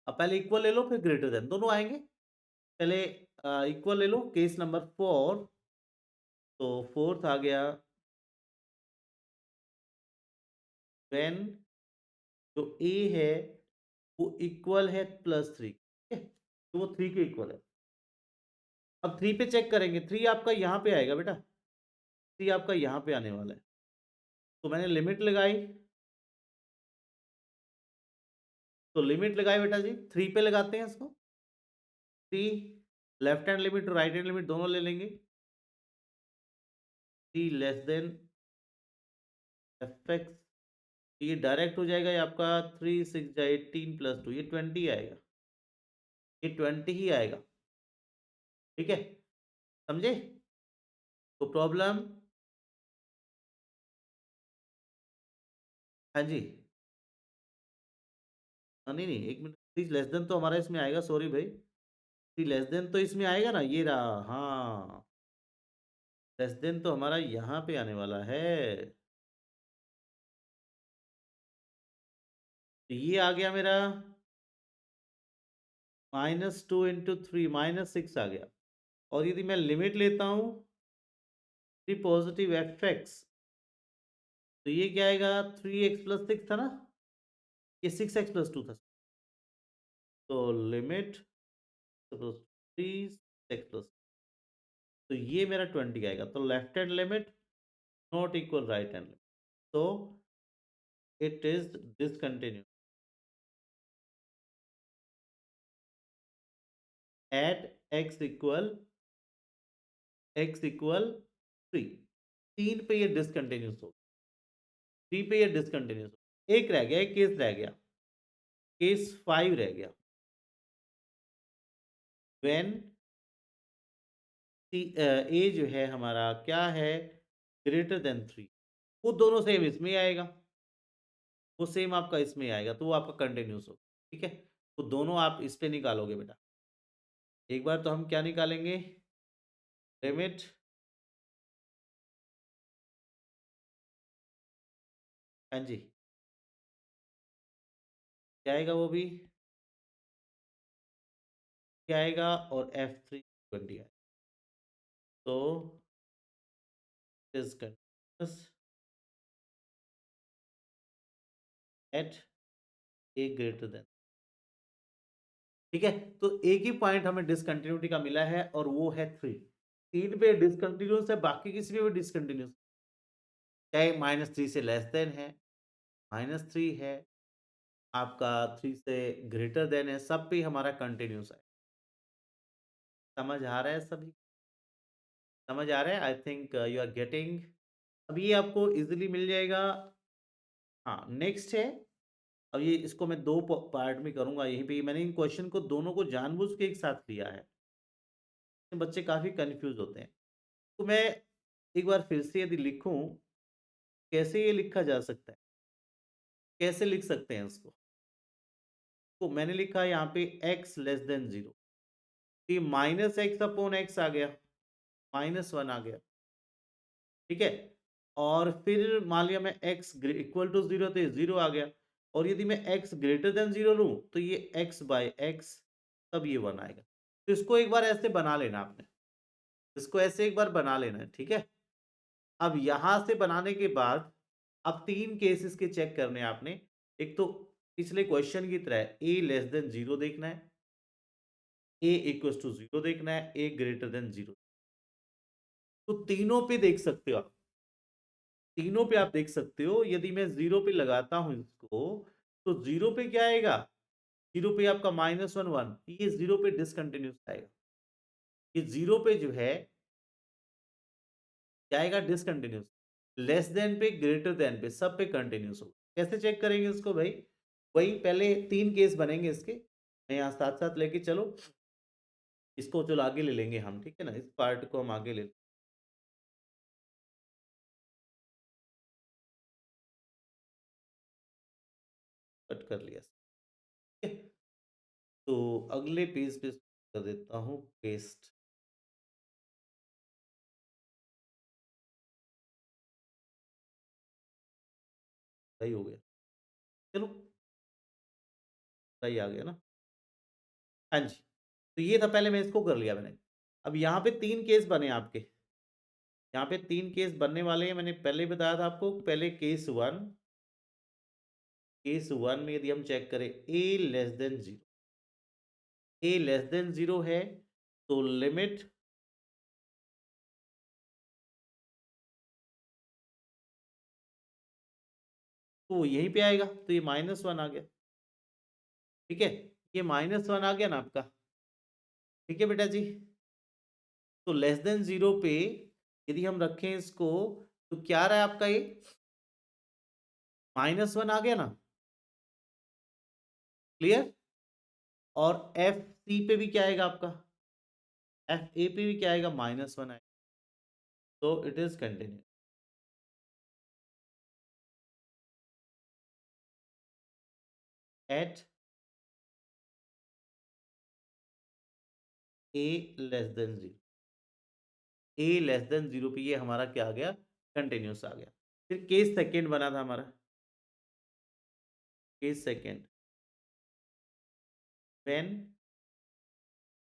Speaker 1: अब पहले इक्वल ले लो फिर ग्रेटर देन, दोनों आएंगे। पहले इक्वल ले लो, केस नंबर 4, तो फोर्थ आ गया व्हेन जो ए है वो इक्वल है +3, ठीक है, तो वो 3 के इक्वल है। अब 3 पे चेक करेंगे, 3 आपका यहाँ पे आएगा बेटा, 3 आपका यहाँ पे आने वाला है। तो मैंने लिमिट लगाई, तो लिमिट लगाई बेटा जी, 3 पे लगाते हैं इसको। 3, लेफ्ट हैंड लिमिट और राइट हैंड लिमिट दोनों ले लेंगे। 3 लेस देन fx, ये डायरेक्ट हो जाएगा, ये आपका 3 6 जा 18 + 2, ये 20 आएगा, ये 20 ही आएगा, ठीक है, समझे? तो प्रॉब्लम, हाँ जी, नहीं नहीं, एक मिनट, 3 लेस देन तो हमारा इसमें आएगा, सॉरी भाई, 3 लेस देन तो इसमें आएगा ना, ये रहा, हाँ, लेस देन तो हमारा यहाँ पे आने वाला है, तो ये आ गया मेरा -2 × 3 -6 आ गया। और यदि मैं लिमिट लेता हूँ 3 पॉजिटिव fx, तो ये क्या आएगा, 3x + 6 था ना, ये 6x + 2 था, तो लिमिट 3 6x+, तो ये मेरा 20 आएगा, तो left hand limit not equal right hand limit, तो it is discontinue at x = 3, 3 पे ये डिसकंटिन्यूस हो, 3 पे ये डिसकंटिन्यूस हो, एक रह गया, एक केस रह गया, केस 5 रह गया, व्हेन ए जो है हमारा क्या है, ग्रेटर देन 3, वो दोनों सेम इसमें ही आएगा, वो सेम आपका इसमें ही आएगा, तो वो आपका कंटिन्यूस हो, ठीक है, तो दोनों आप इस पे निकालोगे बेटा। एक बार तो हम क्या निकालेंगे, लिमिट, हाँ जी, क्या आएगा वो भी, क्या आएगा, और F3 20 आएगा, तो is continuous at A greater than, ठीक है, तो एक ही पॉइंट हमें डिसकंटिन्यूटी का मिला है और वो है 3, 3 पे डिसकंटिन्यूस है, बाकी किसी में भी डिसकंटिन्यूस, चाहे -3 से लेस देन है, -3 है, आपका 3 से ग्रेटर देन है, सब पे हमारा कंटिन्यूस है। समझ आ रहा है सभी? समझ आ रहा है? I think you are getting. अब ये आपको इजीली मिल जाएगा। हाँ, नेक्स्ट है, अब ये इसको मैं 2 पार्ट में करूँगा, यहीं पे मैंने इन क्वेश्चन को दोनों को जानबूझ के एक साथ लिया है। बच्चे काफ़ी कन्फ्यूज़ होते हैं। तो मैं एक बार फिर से यदि लिखूँ, कैसे ये लिखा जा सकता है? कैसे लिख सकते हैं इसको? तो मैंने लिखा है यहाँ पे x लेस देन 0, ये -x/x आ गया, -1 आ गया, ठीक है? और फिर मान लिया मैं x इक्वल टू 0, तो ये 0 आ गया, और यदि मैं x ग्रेटर देन 0 लूँ, तो ये x/x, तब ये 1 आएगा। तो इसको एक बार ऐसे बना लेना आपने, इसको ऐसे एक बार बना लेना है, ठीक है? अब यहाँ से बनाने के बाद अब 3 केसेस के चेक करने हैं आपने। एक तो पिछले क्वेश्चन की तरह a लेस देन 0 देखना है, a इक्वल्स टू 0 देखना है, a ग्रेटर देन 0। तो तीनों पे देख सकते हो आप, तीनों पे आप देख सकते हो, यदि मैं 0 पे लगाता हूँ इसको, तो 0 पे क्या आएगा? 0 पे आपका -1 1, ये 0 पे डिसकंटिन्यूअस आएगा। ये 0 पे जो है क्या आएगा? डिसकंटिन्यूअस। लेस देन पे, ग्रेटर देन पे, सब पे कंटिन्यूअस होगा। कैसे चेक करेंगे इसको भाई? वही पहले 3 केस बनेंगे इसके। मैं यहाँ साथ-साथ लेके चलो, इसको चलो आगे ले लेंगे हम, ठीक है ना? इस पार्ट को हम आगे ले, कट कर लिया। ठीक है? तो अगले पेज पे कर देता हूँ पेस्ट। सही हो गया। चलो, सही आ गया ना? हाँ जी। तो ये था, पहले मैं इसको कर लिया मैंने। अब यहाँ पे 3 केस बने आपके। यहाँ पे 3 केस बनने वाले हैं, मैंने पहले ही बताया था आपको। पहले केस 1 में यदि हम चेक करें a less than 0, a less than 0 है, तो लिमिट तो यहीं पे आएगा, तो ये -1 आ गया। ठीक है? ये -1 आ गया ना आपका। ठीक है बेटा जी? तो लेस देन 0 पे यदि हम रखें इसको, तो क्या आ रहा है आपका ये? -1 आ गया ना? क्लियर? और एफ सी पे भी क्या आएगा आपका? एफ ए पे भी क्या आएगा? -1 आएगा। तो it is continue at a less than 0। A less than 0 पे ये हमारा क्या आ गया? कंटिन्यूस आ गया। फिर केस सेकेंड बना था हमारा। Case second, when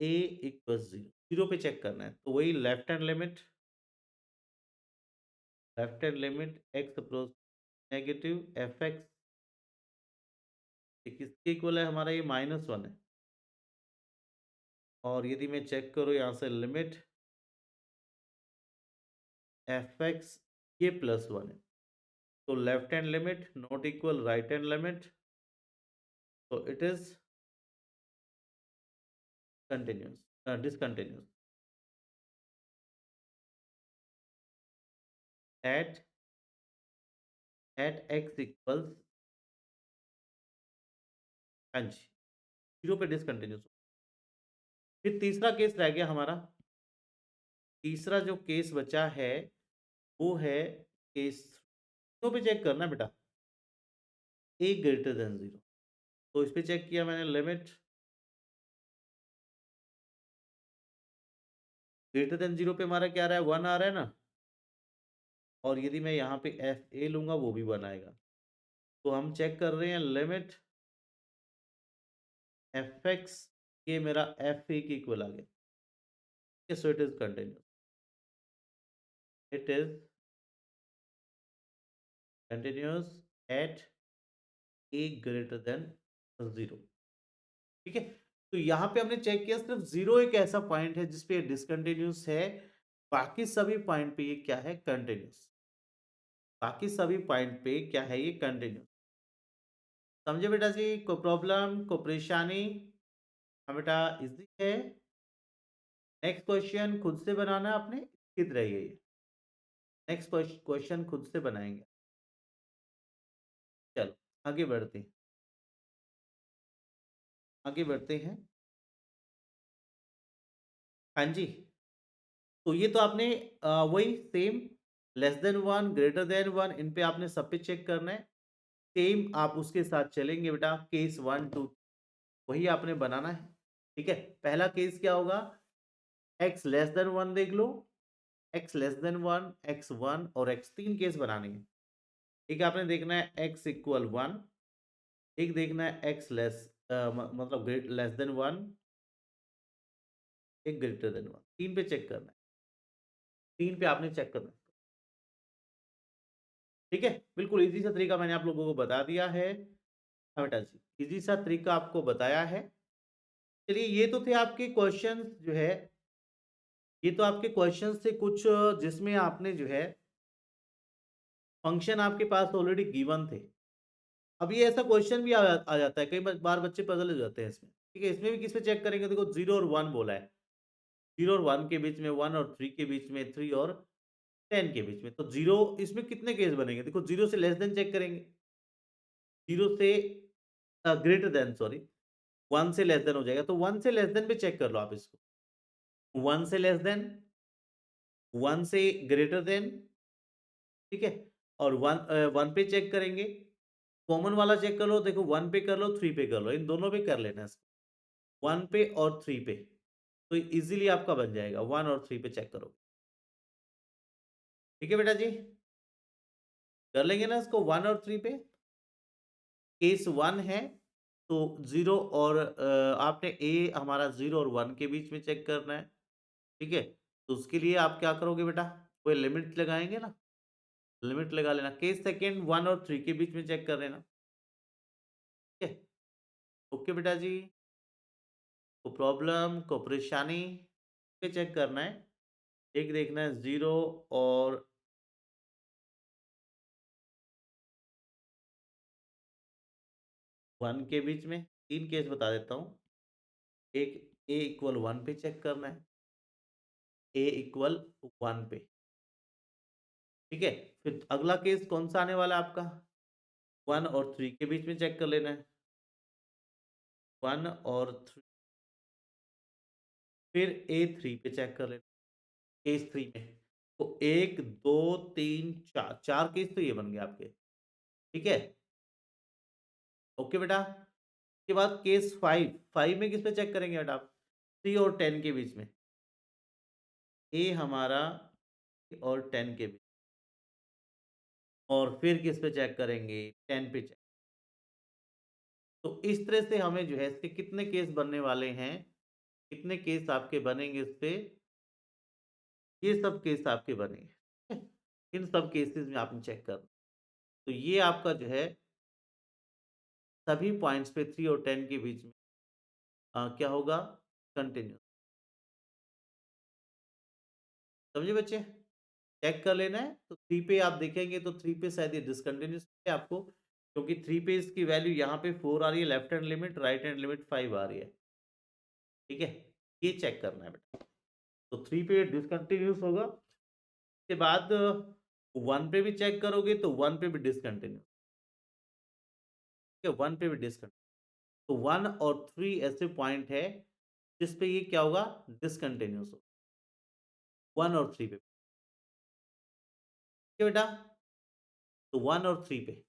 Speaker 1: a equals 0, 0 पे चेक करना है, तो वही left hand limit x approach negative f x किसके इक्वल है हमारा? ये -1 है। और यदि मैं चेक करूँ यहाँ से लिमिट एफ एक्स, ये +1 है, तो left hand limit not equal right hand limit, तो it is continuous discontinuous at x equals, हाँ जी, 0 पे डिसकंटिन्यूस। फिर तीसरा केस रह गया हमारा। तीसरा जो केस बचा है वो है केस 0 पे चेक करना बेटा, ए ग्रेटर देन 0। तो इस पे चेक किया मैंने, लिमिट ग्रेटर देन 0 पे हमारा क्या आ रहा है? 1 आ रहा है ना? और यदि मैं यहाँ पे एफ ए लूंगा, वो भी 1 आएगा। तो हम चेक कर रहे हैं लिमिट एफ एक्स, ये मेरा एफ ए के इक्वल आ गया। So it is continuous, it is continuous at A greater than 0। ठीक है? तो यहाँ पे हमने चेक किया, सिर्फ 0 एक ऐसा पॉइंट है जिसपे डिसकंटिन्यूस है, बाकी सभी पॉइंट पे ये क्या है? कंटिन्यूस। बाकी सभी पॉइंट पे क्या है? ये कंटिन्यूस। समझे बेटा जी? कोई प्रॉब्लम, कोई परेशानी? हाँ बेटा, इजी है। नेक्स्ट क्वेश्चन खुद से बनाना आपने, कित रहिए ये। नेक्स्ट क्वेश्चन खुद से बनाएंगे। चलो, आगे बढ़ते हैं। आगे बढ़ते हैं। हाँ जी। तो ये तो आपने वही same, less than 1 greater than 1, इन पे आपने सब पे चेक करना है। सेम आप उसके साथ चलेंगे बेटा, केस 1 2 वही आपने बनाना है। ठीक है? पहला केस क्या होगा? x लेस देन 1 देख लो, x लेस देन 1, x1 और x, 3 केस बनाने हैं। एक आपने देखना है x इक्वल 1, एक देखना है x मतलब लेस देन 1, एक ग्रेटर देन 1। 3 पे चेक करना है। 3 पे आपने चेक करना है। ठीक है? बिल्कुल ईज़ी सा तरीका मैंने आप लोगों को बता दिया है। हाँ बेटा जी, ईज़ी सा तरीका आपको बताया है। चलिए, ये तो थे आपके क्वेश्चंस जो है, ये तो आपके क्वेश्चंस थे कुछ, जिसमें आपने जो है फंक्शन आपके पास ऑलरेडी गिवन थे। अब ये ऐसा क्वेश्चन भी आ जाता है, कई बार बच्चे पज़ल हो जाते हैं इसमें। ठीक है? इसमें भी किस पे चेक करेंगे? देखो 0 और 1 बोला है। 0 और 1 के बीच में, 1 और 3 के बीच में, 3 और 10 के बीच में। तो 0 इसमें कितने केस बनेंगे? देखो 0 से लेस देन चेक करेंगे। 0 से ग्रेटर देन, सॉरी, 1 से लेस देन हो जाएगा, तो 1 से लेस देन पे चेक कर लो आप इसको। 1 से लेस देन, 1 से ग्रेटर देन, ठीक है? और 1 पे चेक करेंगे। कॉमन वाला चेक कर लो, देखो 1 पे कर लो, 3 पे कर लो, इन दोनों पे कर लेना है इसको। 1 पे और 3 पे। तो इज़िली आपका बन जाएगा 1 और 3 पे चेक करो। ठीक है बेटा जी? कर लेंगे ना इसको 1 और 3 पे? केस 1 है, तो 0 और आपने ए हमारा 0 और 1 के बीच में चेक करना है, ठीक है? तो उसके लिए आप क्या करोगे बेटा? कोई लिमिट लगाएँगे ना? लिमिट लगा लेना। केस सेकंड 1 और 3 के बीच में चेक कर लेना, ठीक है? ओके बेटा जी? को प्रॉब्लम, को परेशानी पे चेक करना है। एक देखना है 0 और 1 के बीच में, 3 केस बता देता हूँ। एक ए इक्वल 1 पे चेक करना है, ए इक्वल 1 पे, ठीक है? फिर अगला केस कौन-सा आने वाला है आपका? 1 और 3 के बीच में चेक कर लेना है। 1 और 3 फिर A3 पे चेक कर लेना, केस 3 में। तो 1, 2, 3, 4 4 केस तो ये बन गए आपके, ठीक है? ओके बेटा? उसके बाद केस 5 5 में किस पे चेक करेंगे बेटा आप? 3 और 10 के बीच में। ए हमारा और 10 के बीच और फिर किस पे चेक करेंगे? 10 पे चेक। तो इस तरह से हमें जो है इसके कितने केस बनने वाले हैं, कितने केस आपके बनेंगे इस पे, ये सब केस आपके बनेंगे। ठीक है? इन सब केसेस में आपने चेक करना। तो ये आपका जो है सभी पॉइंट्स पे 3 और 10 के बीच में क्या होगा? कंटिन्यूअस। समझे बच्चे? चेक कर लेना है, तो 3 पे आप देखेंगे तो 3 पे शायद ये डिसकंटिन्यूअस है आपको, क्योंकि 3 पे इसकी वैल्यू यहाँ पे 4 आ रही है, left hand limit, right hand limit 5 आ रही है। ठीक है? ये चेक करना है बेटा। तो 3 पे डिसकंटिन्यूअस होगा, उसके बाद 1 पे भी चेक करोगे तो 1 पे भी डिसकंटिन्यूअस, ठीक है? 1 पे भी डिसकंटिन्यूअस। तो 1 और 3 ऐसे पॉइंट है जिस पे ये क्या होगा? डिसकंटिन्यूअस होगा। 1 और 3 पे, ठीक है बेटा? तो 1 और 3 पे।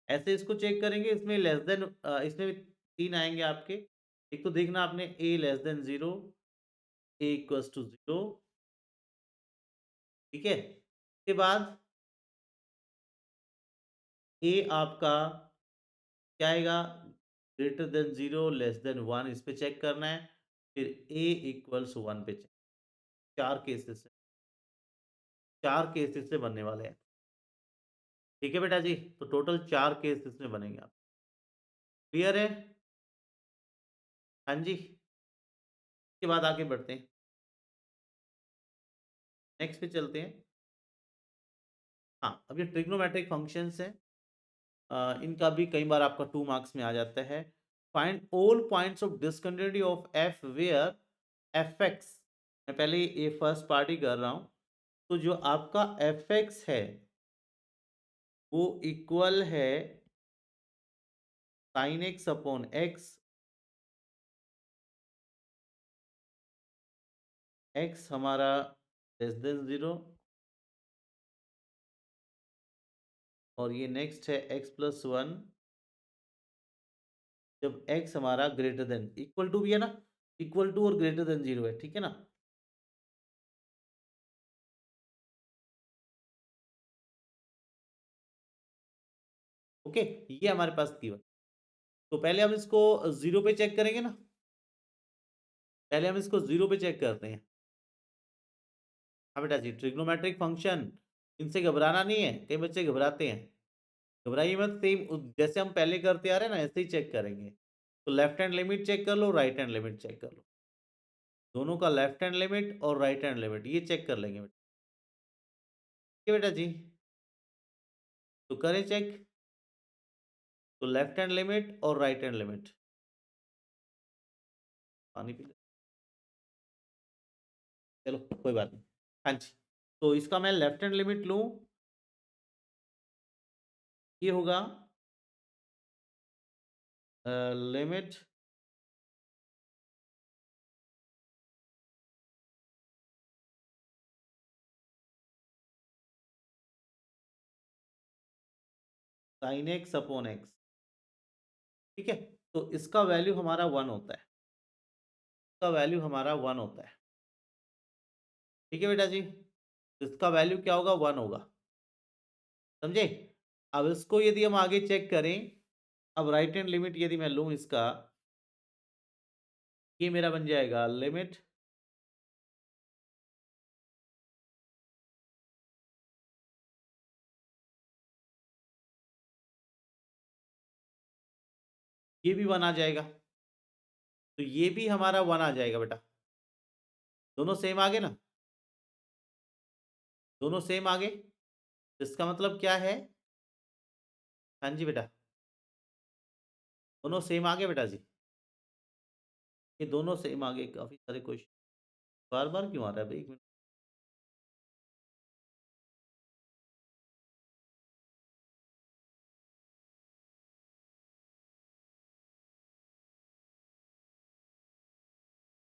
Speaker 1: ऐसे इसको चेक करेंगे, इसमें लेस देन इसमें भी 3 आएँगे आपके। एक तो देखना आपने a less than 0, a equals to 0, ठीक है? उसके बाद ए आपका क्या आएगा? ग्रेटर देन 0, लेस देन 1 इस पे चेक करना है। फिर ए इक्वल्स 1 पे चेक, 4 केसेस से बनने वाले हैं। ठीक है बेटा जी? तो टोटल 4 केस इसमें बनेंगे आप क्लियर है? हाँ जी। उसके बाद आगे बढ़ते हैं। नेक्स्ट पे चलते हैं। हाँ, अब ये ट्रिग्नोमेट्रिक फंक्शंस हैं। इनका भी कई बार आपका 2 मार्क्स में आ जाता है। Find all points of discontinuity of f where f x, मैं पहले ये फर्स्ट पार्ट ही कर रहा हूँ। तो जो आपका एफ एक्स है वो इक्वल है sine x upon x, x हमारा लेस देन 0 और ये नेक्स्ट है एक्स प्लस 1 जब एक्स हमारा ग्रेटर देन इक्वल टू भी है ना, इक्वल टू और ग्रेटर देन 0 है, ठीक है ना? ओके, ये हमारे पास गिवन। तो पहले हम इसको 0 पे चेक करेंगे ना, पहले हम इसको 0 पे चेक करते हैं। हाँ बेटा जी, ट्रिग्नोमेट्रिक फंक्शन इनसे घबराना नहीं है, कई बच्चे घबराते हैं। घबराइए मत, सेम जैसे हम पहले करते आ रहे हैं ना ऐसे ही चेक करेंगे। तो लेफ्ट हैंड लिमिट चेक कर लो, राइट हैंड लिमिट चेक कर लो। दोनों का लेफ्ट हैंड लिमिट और राइट हैंड लिमिट ये चेक कर लेंगे बेटा। ठीक है बेटा जी? तो करें चेक। तो लेफ्ट हैंड लिमिट और राइट हैंड लिमिट, पानी पी ले। चलो कोई बात नहीं। हाँ जी, तो इसका मैं लेफ्ट हैंड लिमिट लूँ, ये होगा limit sine x upon x, ठीक है? तो इसका वैल्यू हमारा 1 होता है। का वैल्यू हमारा 1 होता है। ठीक है बेटा जी? इसका वैल्यू क्या होगा? 1 होगा। समझे? अब इसको यदि हम आगे चेक करें, अब राइट हैंड लिमिट यदि मैं लूँ इसका, ये मेरा बन जाएगा लिमिट ये भी 1 आ जाएगा। तो ये भी हमारा 1 आ जाएगा बेटा। दोनों सेम आ गए ना? दोनों सेम आ गए। इसका मतलब क्या है? हाँ जी बेटा। दोनों सेम आ गए बेटा जी। ये दोनों सेम आ गए। काफ़ी सारे क्वेश्चन बार-बार क्यों आ रहा है भई? 1 मिनट।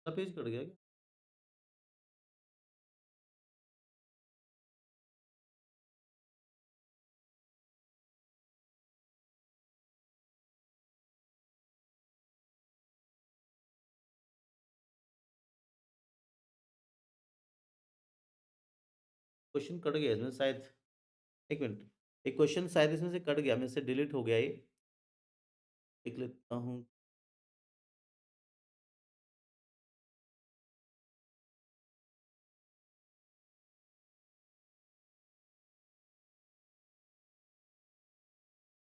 Speaker 1: पूरा पेज कट गया क्या? क्वेश्चन कट गया इसमें शायद। 1 मिनट। एक क्वेश्चन शायद इसमें से कट गया, मेरे से डिलीट हो गया ये। देख लेता हूँ।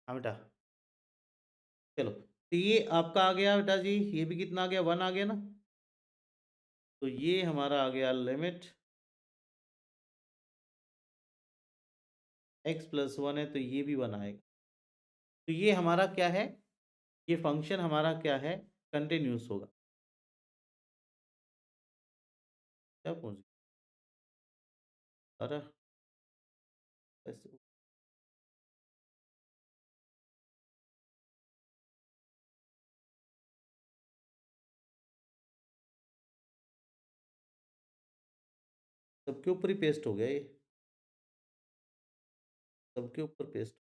Speaker 1: हाँ बेटा। चलो, तो ये आपका आ गया बेटा जी, ये भी कितना आ गया? 1 आ गया ना? तो ये हमारा आ गया लिमिट x प्लस 1 है, तो ये भी 1 आएगा। तो ये हमारा क्या है? ये फंक्शन हमारा क्या है? कंटिन्यूअस होगा। क्या पहुँच गया? अरे! ऐसे सबके ऊपर ही पेस्ट हो गया ये। सबके ऊपर पेस्ट।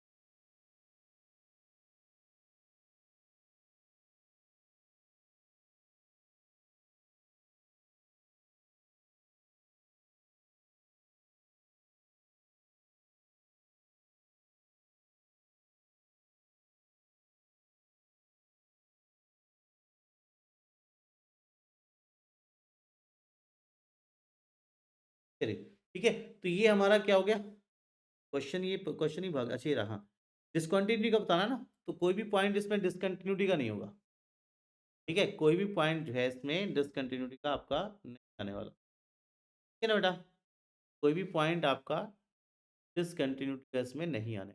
Speaker 1: चलिए, ठीक है। तो ये हमारा क्या हो गया? क्वेश्चन ये क्वेश्चन ही भाग अच्छा ये रहा। डिसकंटिन्यूटी का बताना ना, तो कोई भी पॉइंट इसमें डिसकंटिन्यूटी का नहीं होगा। ठीक है? कोई भी पॉइंट जो है इसमें डिसकंटिन्यूटी का आपका नहीं आने वाला। ठीक है ना बेटा? कोई भी पॉइंट आपका डिसकंटिन्यूटी का इसमें नहीं आने।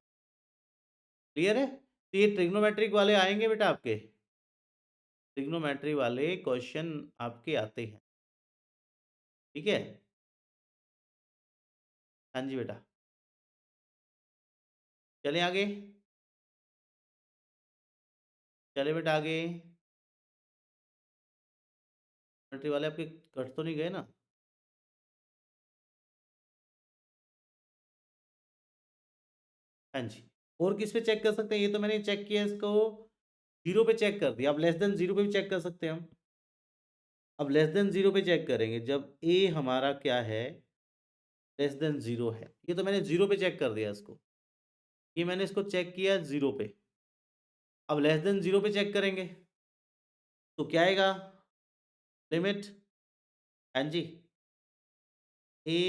Speaker 1: क्लियर है? तो ये ट्रिग्नोमेट्रिक वाले आएँगे बेटा आपके। ट्रिग्नोमेट्री वाले क्वेश्चन आपके आते हैं। ठीक है? हाँ जी बेटा। चलें आगे? चलें बेटा आगे। ट्रिग्नोमेट्री वाले आपके कट तो नहीं गए ना? हाँ जी। और किस पे चेक कर सकते हैं? ये तो मैंने चेक किया इसको 0 पे चेक कर दिया। अब लेस देन 0 पे भी चेक कर सकते हैं हम। अब लेस देन 0 पे चेक करेंगे जब a हमारा क्या है? लेस देन 0 है। ये तो मैंने 0 पे चेक कर दिया इसको। ये मैंने इसको चेक किया 0 पे। अब लेस देन 0 पे चेक करेंगे। तो क्या आएगा? लिमिट हाँ जी। a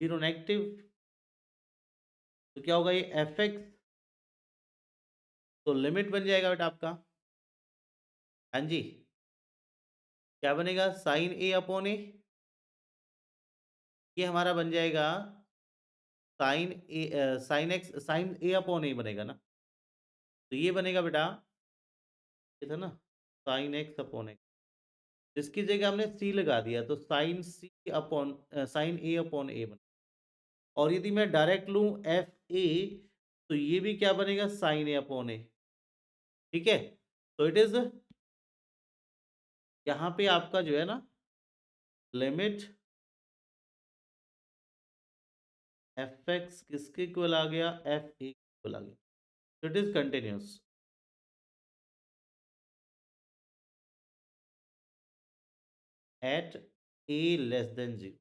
Speaker 1: 0 नेगेटिव तो क्या होगा ये fx तो लिमिट बन जाएगा बेटा आपका। हाँ जी। क्या बनेगा? साइन a अपॉन a ये हमारा बन जाएगा sine x sine a upon a बनेगा ना? तो ये बनेगा बेटा ये था ना साइन एक्स अपॉन एक्स इसकी जगह हमने सी लगा दिया तो साइन सी अपॉन साइन ए अपॉन ए बना। और यदि मैं डायरेक्ट लूँ एफ ए तो ये भी क्या बनेगा साइन ए अपॉन ए। ठीक है तो इट इज यहाँ पे आपका जो है ना लिमिट एफ एक्स किसके इक्वल आ गया एफ ए इक्वल आ गया। तो it is continuous. At a less than zero,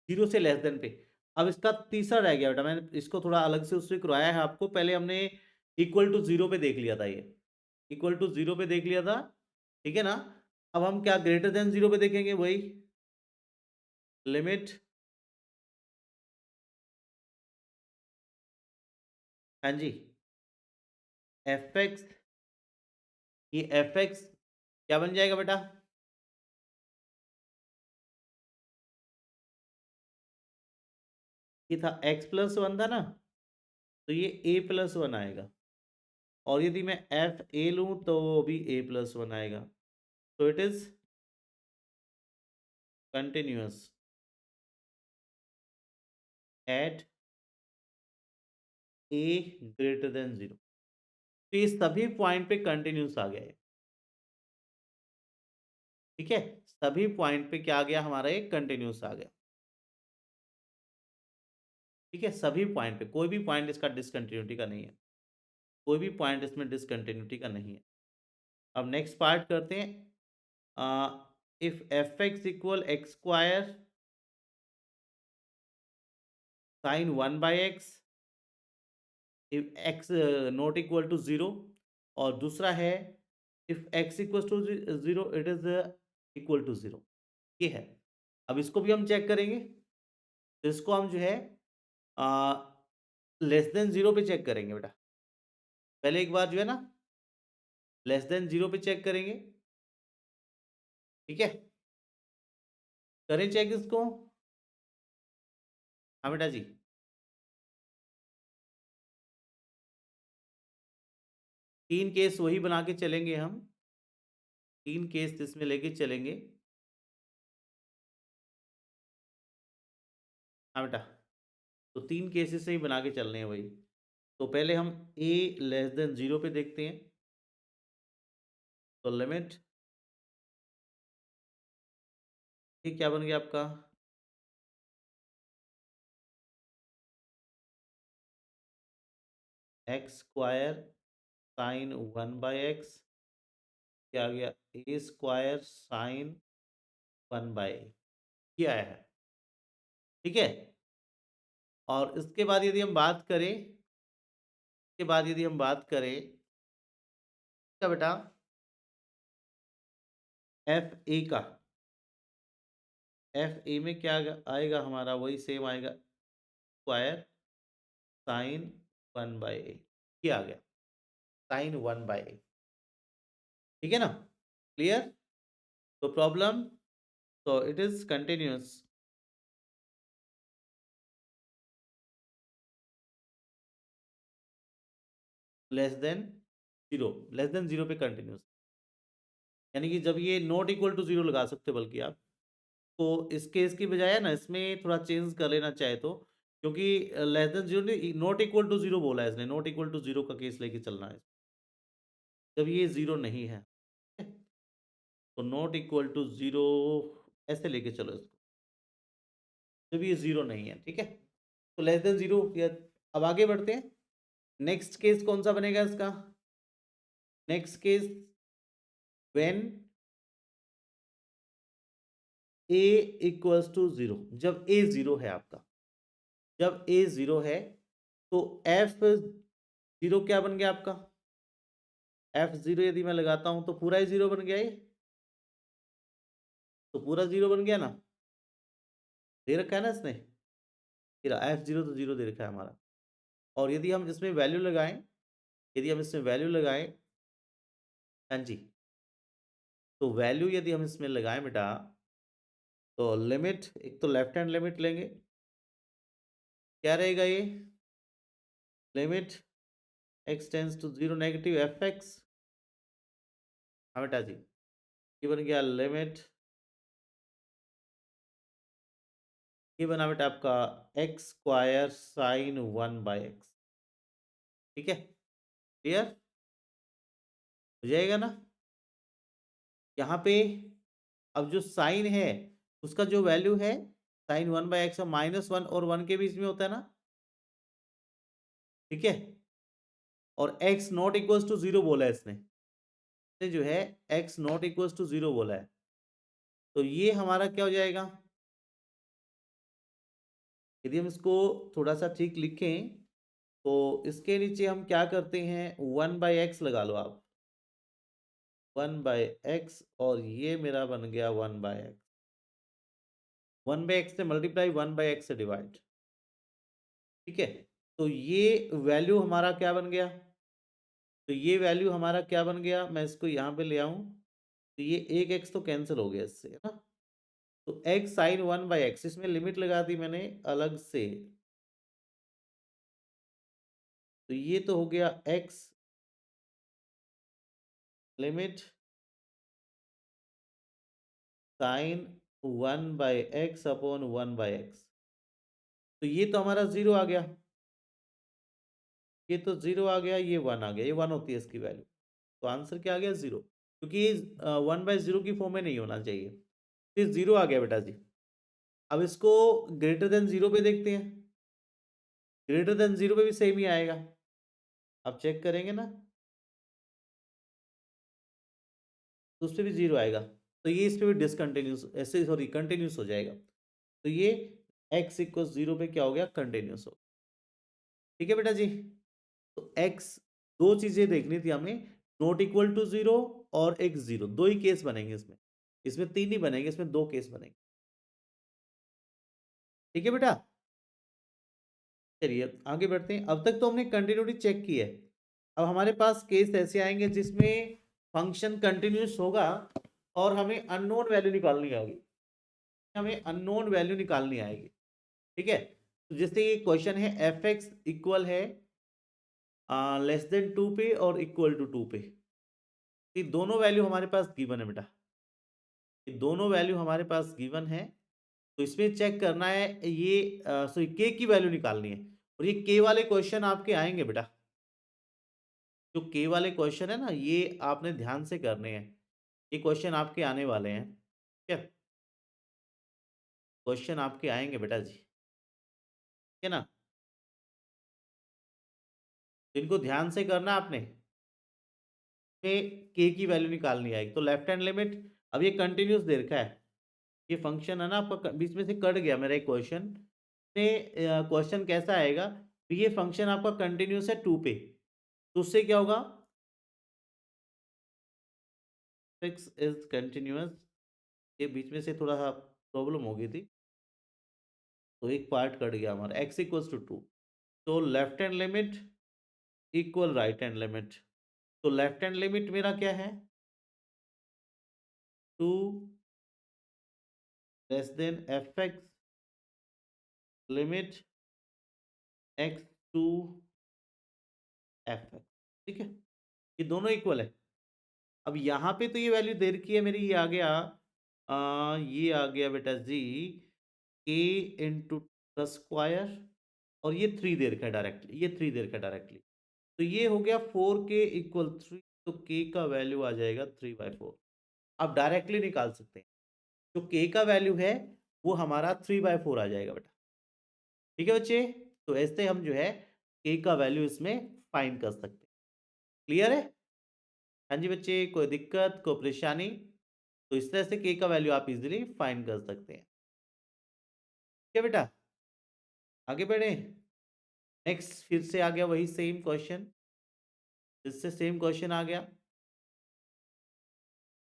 Speaker 1: zero से लेस देन पे। अब इसका तीसरा रह गया बेटा, मैंने इसको थोड़ा अलग से उससे करवाया है आपको। पहले हमने इक्वल टू जीरो पे देख लिया था, ये इक्वल टू जीरो पे देख लिया था, ठीक है ना। अब हम क्या ग्रेटर देन जीरो पे देखेंगे, वही लिमिट, हाँ जी, एफ एक्स, ये एफ एक्स क्या बन जाएगा बेटा, ये था एक्स प्लस वन था ना, तो ये ए प्लस वन आएगा। और यदि मैं एफ ए लूँ तो वो भी ए प्लस वन आएगा। तो it is continuous at A greater than zero. तो ये सभी पॉइंट पे कंटिन्यूस आ गया है, ठीक है। सभी पॉइंट पे क्या आ गया हमारा, एक कंटिन्यूस आ गया, ठीक है। सभी पॉइंट पे, कोई भी पॉइंट इसका डिसकंटिन्यूटी का नहीं है, कोई भी पॉइंट इसमें डिसकंटिन्यूटी का नहीं है। अब नेक्स्ट पार्ट करते हैं। If f x equal x square sine one by x, if x not equal to zero. और दूसरा है if x equal to zero it is equal to zero, ये है। अब इसको भी हम चेक करेंगे, तो इसको हम जो है लेस देन जीरो पे चेक करेंगे बेटा। पहले एक बार जो है ना लेस देन जीरो पे चेक करेंगे, ठीक है। करें चेक इसको, हाँ बेटा जी। तीन केस वही बना के चलेंगे हम, तीन केस इसमें लेके चलेंगे, हाँ बेटा। तो तीन केसेस से ही बना के चलने हैं वही। तो पहले हम ए लेस देन जीरो पे देखते हैं। तो लिमिट, ये क्या बन गया आपका, x square sine one by x, क्या आ गया ए स्क्वायर साइन वन बाई, ये आया है, ठीक है। और इसके बाद यदि हम बात करें, इसके बाद यदि हम बात करें क्या बेटा, एफ ए का, एफ ए में क्या आएगा हमारा, वही सेम आएगा, स्क्वायर साइन वन बाई ए, ये आ गया साइन वन बाई ए, ठीक है ना, क्लियर। तो प्रॉब्लम, तो it is continuous less than zero, less than zero पे कंटिन्यूअस, यानी कि जब ये नॉट इक्वल टू जीरो लगा सकते बल्कि आप, तो इस केस की बजाय ना इसमें थोड़ा चेंज कर लेना चाहे तो, क्योंकि लेस देन जीरो नहीं, नॉट इक्वल टू जीरो बोला है इसने, नॉट इक्वल टू जीरो का केस लेके चलना है जब ये जीरो नहीं है, तो नॉट इक्वल टू जीरो ऐसे लेके चलो इसको, जब ये जीरो नहीं है, ठीक है। तो लेस देन जीरो, अब आगे बढ़ते हैं। नेक्स्ट केस कौन सा बनेगा इसका, next case when a equals to zero, जब ए जीरो है आपका, जब ए जीरो है, तो एफ जीरो क्या बन गया आपका, एफ जीरो यदि मैं लगाता हूं तो पूरा ही जीरो बन गया, ये तो पूरा जीरो बन गया ना, दे रखा है ना इसने, फिर एफ जीरो तो जीरो दे रखा है हमारा। और यदि हम इसमें वैल्यू लगाएं, यदि हम इसमें वैल्यू लगाएं, हाँ जी, तो वैल्यू यदि हम इसमें लगाएं बेटा, तो लिमिट, एक तो लेफ्ट हैंड लिमिट लेंगे, क्या रहेगा ये, limit x tends to zero negative f x, हाँ बेटा जी, ये बन गया लिमिट, ये बना बेटा आपका x square sine one by x, ठीक है, क्लियर हो जाएगा ना। यहाँ पे अब जो साइन है उसका जो वैल्यू है, sine one by x minus one और वन के बीच में होता है ना, ठीक है। और x not equals to zero बोला है इसने, जो है x not equals to zero बोला है, तो ये हमारा क्या हो जाएगा? यदि हम इसको थोड़ा सा ठीक लिखें तो इसके नीचे हम क्या करते हैं, 1/x लगा लो आप, 1/x, और ये मेरा बन गया 1/x, 1/x से मल्टीप्लाई, 1/x से डिवाइड। ठीक है, तो ये वैल्यू हमारा क्या बन गया? तो ये वैल्यू हमारा क्या बन गया, मैं इसको यहाँ पे ले आऊं, तो ये एक x तो कैंसिल हो गया इससे, है ना? तो x साइन 1/x, इसमें लिमिट लगा दी मैंने अलग से, तो ये तो हो गया x limit sign 1/x upon 1/x, तो ये तो हमारा जीरो आ गया, ये तो जीरो आ गया, ये वन आ गया, ये वन होती है इसकी वैल्यू। तो आंसर क्या आ गया? जीरो, क्योंकि ये 1/0 की फॉर्म में नहीं होना चाहिए, तो ये जीरो आ गया बेटा जी। अब इसको ग्रेटर देन जीरो पे देखते हैं, ग्रेटर देन जीरो पे भी सेम ही आएगा, आप चेक करेंगे ना, तो उस पर भी जीरो आएगा, तो ये इस पे भी डिसकंटिन्यूस, ऐसे सॉरी कंटिन्यूस हो जाएगा, तो ये x इक्वल जीरो पे क्या हो गया? कंटिन्यूस हो। ठीक है बेटा जी, तो x, दो चीजें देखनी थी हमें, नॉट इक्वल टू जीरो और x जीरो, दो ही केस बनेंगे इसमें, इसमें तीन ही बनेंगे, इसमें दो केस बनेंगे। ठीक है बेटा, चलिए आगे बढ़ते हैं। अब तक तो हमने कंटिन्यूटी चेक की है, अब हमारे पास केस ऐसे आएंगे जिसमें फंक्शन कंटिन्यूस होगा और हमें अननोन वैल्यू निकालनी आएगी, हमें अननोन वैल्यू निकालनी आएगी। ठीक है, तो जैसे ये क्वेश्चन है, एफ एक्स इक्वल है लेस देन टू पे और इक्वल टू टू पे, ये दोनों वैल्यू हमारे पास गिवन है बेटा, ये दोनों वैल्यू हमारे पास गिवन है, तो इसमें चेक करना है ये सॉरी के की वैल्यू निकालनी है, और ये के वाले क्वेश्चन आपके आएंगे बेटा, जो के वाले क्वेश्चन है ना, ये आपने ध्यान से करने हैं, ये क्वेश्चन आपके आने वाले हैं। ठीक है, क्वेश्चन आपके आएंगे बेटा जी, ठीक है ना, तो इनको ध्यान से करना आपने, में के की वैल्यू निकालनी आएगी, तो लेफ्ट हैंड लिमिट, अब ये कंटिन्यूस दे रखा है, ये फंक्शन है ना आपका, बीच में से कट गया मेरा एक क्वेश्चन में, क्वेश्चन कैसा आएगा, तो ये फंक्शन आपका कंटिन्यूस है टू पे, तो उससे क्या होगा, एक्स इज कंटिन्यूअस, ये बीच में से थोड़ा सा प्रॉब्लम हो गई थी, तो एक पार्ट कट गया हमारा, एक्स इक्वल्स टू टू, तो left hand limit equal right hand limit, तो लेफ्ट हैंड लिमिट मेरा क्या है, two less than f x limit x to f x. ठीक है, ये दोनों इक्वल है। अब यहाँ पे तो ये वैल्यू दे रखी है मेरी, ये आ गया ये आ गया बेटा जी के इंटू प्लस स्क्वायर, और ये थ्री दे रखा है डायरेक्टली, ये थ्री दे रखा है डायरेक्टली, तो ये हो गया 4k इक्वल थ्री, तो k का वैल्यू आ जाएगा 3/4, आप डायरेक्टली निकाल सकते हैं, जो k का वैल्यू है वो हमारा 3/4 आ जाएगा बेटा। ठीक है बच्चे, तो ऐसे हम जो है k का वैल्यू इसमें फाइंड कर सकते हैं। क्लियर है? हाँ जी बच्चे, कोई दिक्कत, कोई परेशानी? तो इस तरह से k का वैल्यू आप इजीली फाइंड कर सकते हैं। ठीक है बेटा, आगे बढ़े, नेक्स्ट फिर से आ गया वही सेम क्वेश्चन, इससे सेम क्वेश्चन आ गया।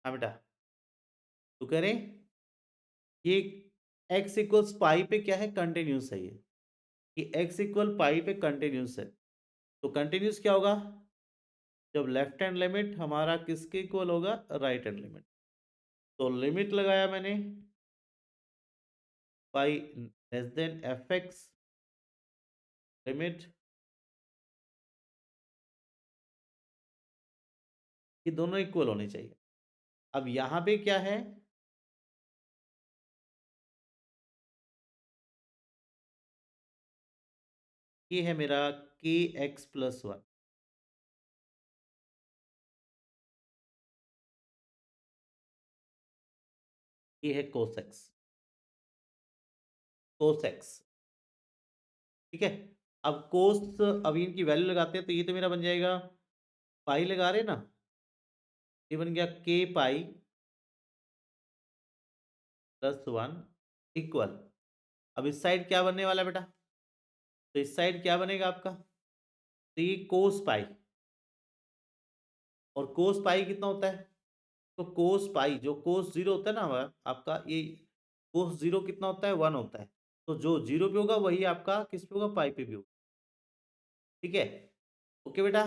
Speaker 1: हाँ बेटा, तो करें, ये x इक्वल्स पाई पे क्या है, कंटिन्यूस है ये x इक्वल पाई पे कंटिन्यूस है, तो कंटिन्यूस क्या होगा, जब लेफ्ट हैंड लिमिट हमारा किसके इक्वल होगा, राइट हैंड लिमिट, तो लिमिट लगाया मैंने पाई less than f x limit, ये दोनों इक्वल होने चाहिए। अब यहाँ पे क्या है, ये है मेरा के एक्स प्लस वन, ये है कोसेक्स, कोसेक्स। ठीक है, अब कोस, अब इनकी वैल्यू लगाते हैं, तो ये तो मेरा बन जाएगा, पाई लगा रहे हैं ना, ये बन गया के पाई +1 इक्वल, अब इस साइड क्या बनने वाला है बेटा? तो इस साइड क्या बनेगा आपका? तो ये कोस पाई, और कोस पाई कितना होता है? तो कोस पाई जो कोस 0 होता है ना आपका, ये कोस 0 कितना होता है? 1 होता है। तो जो 0 पे होगा वही आपका किस पे होगा? पाई पे भी होगा। ठीक है? ओके बेटा?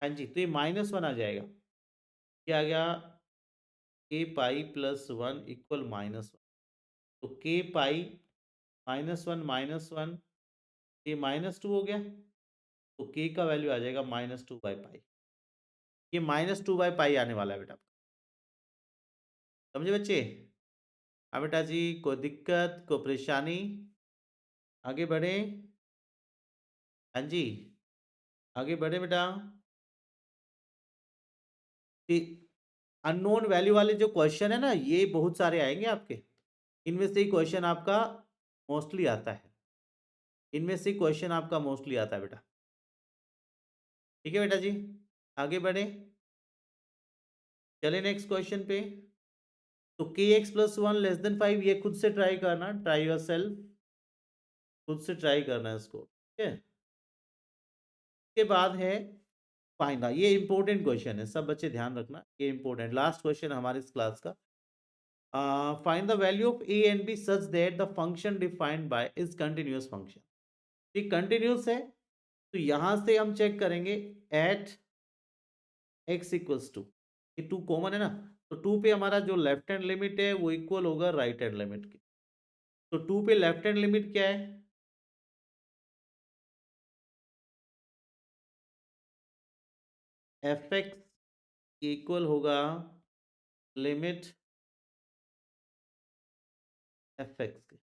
Speaker 1: हाँ जी, तो ये -1 आ जाएगा। क्या आ गया? के पाई +1 इक्वल -1। तो के पाई -1 ये -2 हो गया। तो के का वैल्यू आ जाएगा -2/पाई। ये -2/पाई आने वाला है बेटा। समझे बच्चे? हाँ बेटा जी, कोई दिक्कत, कोई परेशानी? आगे बढ़े? हाँ जी, आगे बढ़े बेटा। कि अननोन वैल्यू वाले जो क्वेश्चन है ना, ये बहुत सारे आएंगे आपके। इनमें से ही क्वेश्चन आपका मोस्टली आता है। इनमें से क्वेश्चन आपका मोस्टली आता है बेटा। ठीक है बेटा जी, आगे बढ़े, चले नेक्स्ट क्वेश्चन पे। तो के x plus one less than 5, ये खुद से ट्राई करना, ट्राई योर सेल्फ, खुद से ट्राई करना है इसको। ठीक है? के बाद है फाइंड, ये इंपॉर्टेंट क्वेश्चन है, सब बच्चे ध्यान रखना, ये इंपॉर्टेंट लास्ट क्वेश्चन हमारे इस क्लास का। Find the value of a and b such that the function defined by is continuous function. ये कंटिन्यूअस है, तो यहां से हम चेक करेंगे एट एक्स इक्वल्स टू, ये टू कॉमन है ना, तो टू पे हमारा जो लेफ्ट हैंड लिमिट है वो इक्वल होगा राइट हैंड लिमिट के। तो टू पे लेफ्ट हैंड लिमिट क्या है? एफ एक्स इक्वल होगा लिमिट एफ एक्स के।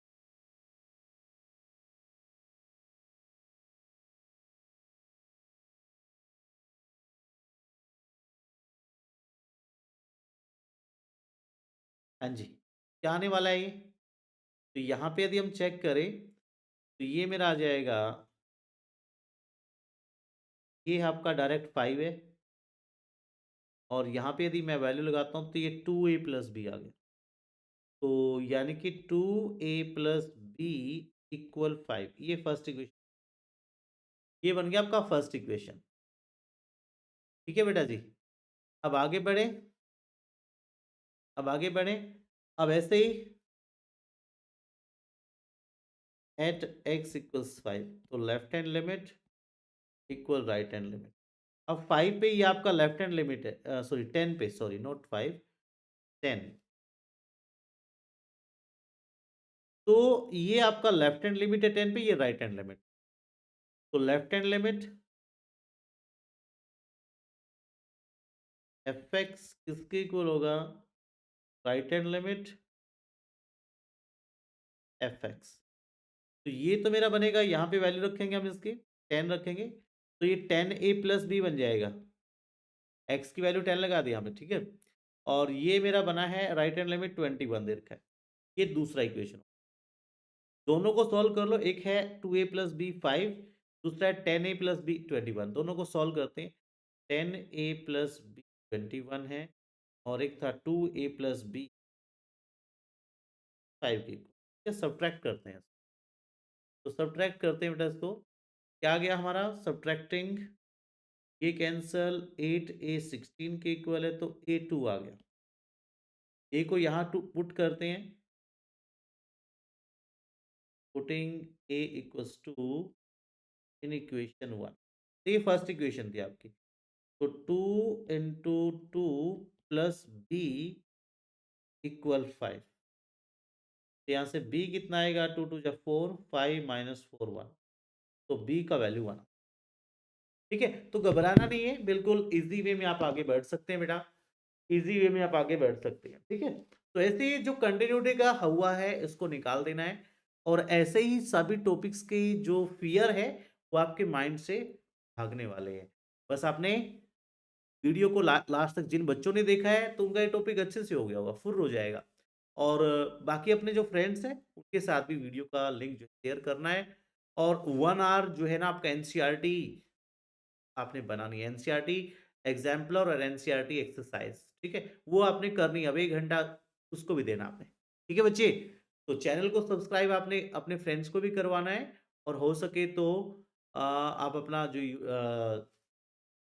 Speaker 1: हाँ जी, क्या आने वाला है ये? तो यहाँ पे यदि हम चेक करें तो ये मेरा आ जाएगा, ये आपका डायरेक्ट 5 है, और यहाँ पे यदि मैं वैल्यू लगाता हूँ तो ये 2a प्लस बी आ गया। तो यानी कि 2a प्लस बी इक्वल 5, ये फर्स्ट इक्वेशन, ये बन गया आपका फर्स्ट इक्वेशन। ठीक है बेटा जी? अब आगे बढ़े, अब आगे बढ़े, अब ऐसे ही एट एक्स इक्वल्स 5, तो left hand limit equal right hand limit. अब 5 पे ये आपका लेफ्ट हैंड लिमिट है, सॉरी 10 पे, सॉरी नॉट 5, 10। तो ये आपका लेफ्ट हैंड लिमिट है 10 पे, ये राइट हैंड लिमिट। तो left hand limit f x किसके इक्वल होगा? Right hand limit f x. तो ये तो मेरा बनेगा, यहाँ पे वैल्यू रखेंगे हम इसकी 10 रखेंगे, तो ये 10a प्लस बी बन जाएगा। एक्स की वैल्यू 10 लगा दी यहाँ पे। ठीक है? और ये मेरा बना है राइट हैंड लिमिट 21 दे रखा है। ये दूसरा इक्वेशन, दोनों को सॉल्व कर लो। एक है 2a प्लस बी 5, दूसरा है 10a प्लस बी 21। दोनों को सॉल्व करते हैं। 10a प्लस बी 21 है, और एक था 2a प्लस बी 5 की। ये सब्ट्रैक्ट करते हैं, तो सब्ट्रैक्ट करते हैं बेटा इसको। क्या आ गया हमारा? सब्ट्रैक्टिंग, ये कैंसल, 8a 16 के इक्वल है, तो a2 आ गया। a को यहाँ टू पुट करते हैं, putting a equals to in equation 1। तो ये फर्स्ट इक्वेशन थी आपकी। तो 2 × 2 प्लस बी इक्वल 5। यहाँ से b कितना आएगा? 2 × 2 = 4, 5 - 4 1। तो b का वैल्यू 1। ठीक है? तो घबराना नहीं है, बिल्कुल इजी वे में आप आगे बढ़ सकते हैं बेटा, इजी वे में आप आगे बढ़ सकते हैं। ठीक है? तो ऐसे ही जो कंटिन्यूटी का हुआ है इसको निकाल देना है, और ऐसे ही सभी टॉपिक्स की जो फियर है वो आपके माइंड से भागने वाले हैं। बस आपने वीडियो को लास्ट तक, जिन बच्चों ने देखा है तो उनका ये टॉपिक अच्छे से हो गया होगा, फुल हो जाएगा। और बाकी अपने जो फ्रेंड्स हैं उनके साथ भी वीडियो का लिंक जो शेयर करना है। और 1 आवर जो है ना आपका एनसीईआरटी आपने बनानी है, एनसीईआरटी एग्जाम्पलर और एनसीईआरटी एक्सरसाइज। ठीक है? वो आपने करनी है, अब 1 घंटा उसको भी देना आपने। ठीक है बच्चे? तो चैनल को सब्सक्राइब आपने अपने फ्रेंड्स को भी करवाना है और हो सके तो आप अपना जो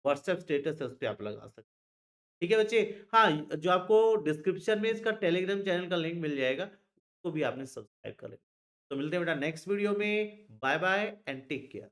Speaker 1: व्हाट्सएप स्टेटस है, उसपे आप लगा सकते हैं। ठीक है बच्चे? हाँ, जो आपको डिस्क्रिप्शन में इसका टेलीग्राम चैनल का लिंक मिल जाएगा, उसको भी आपने सब्सक्राइब कर लेना। तो मिलते हैं बेटा नेक्स्ट वीडियो में। Bye bye and take care.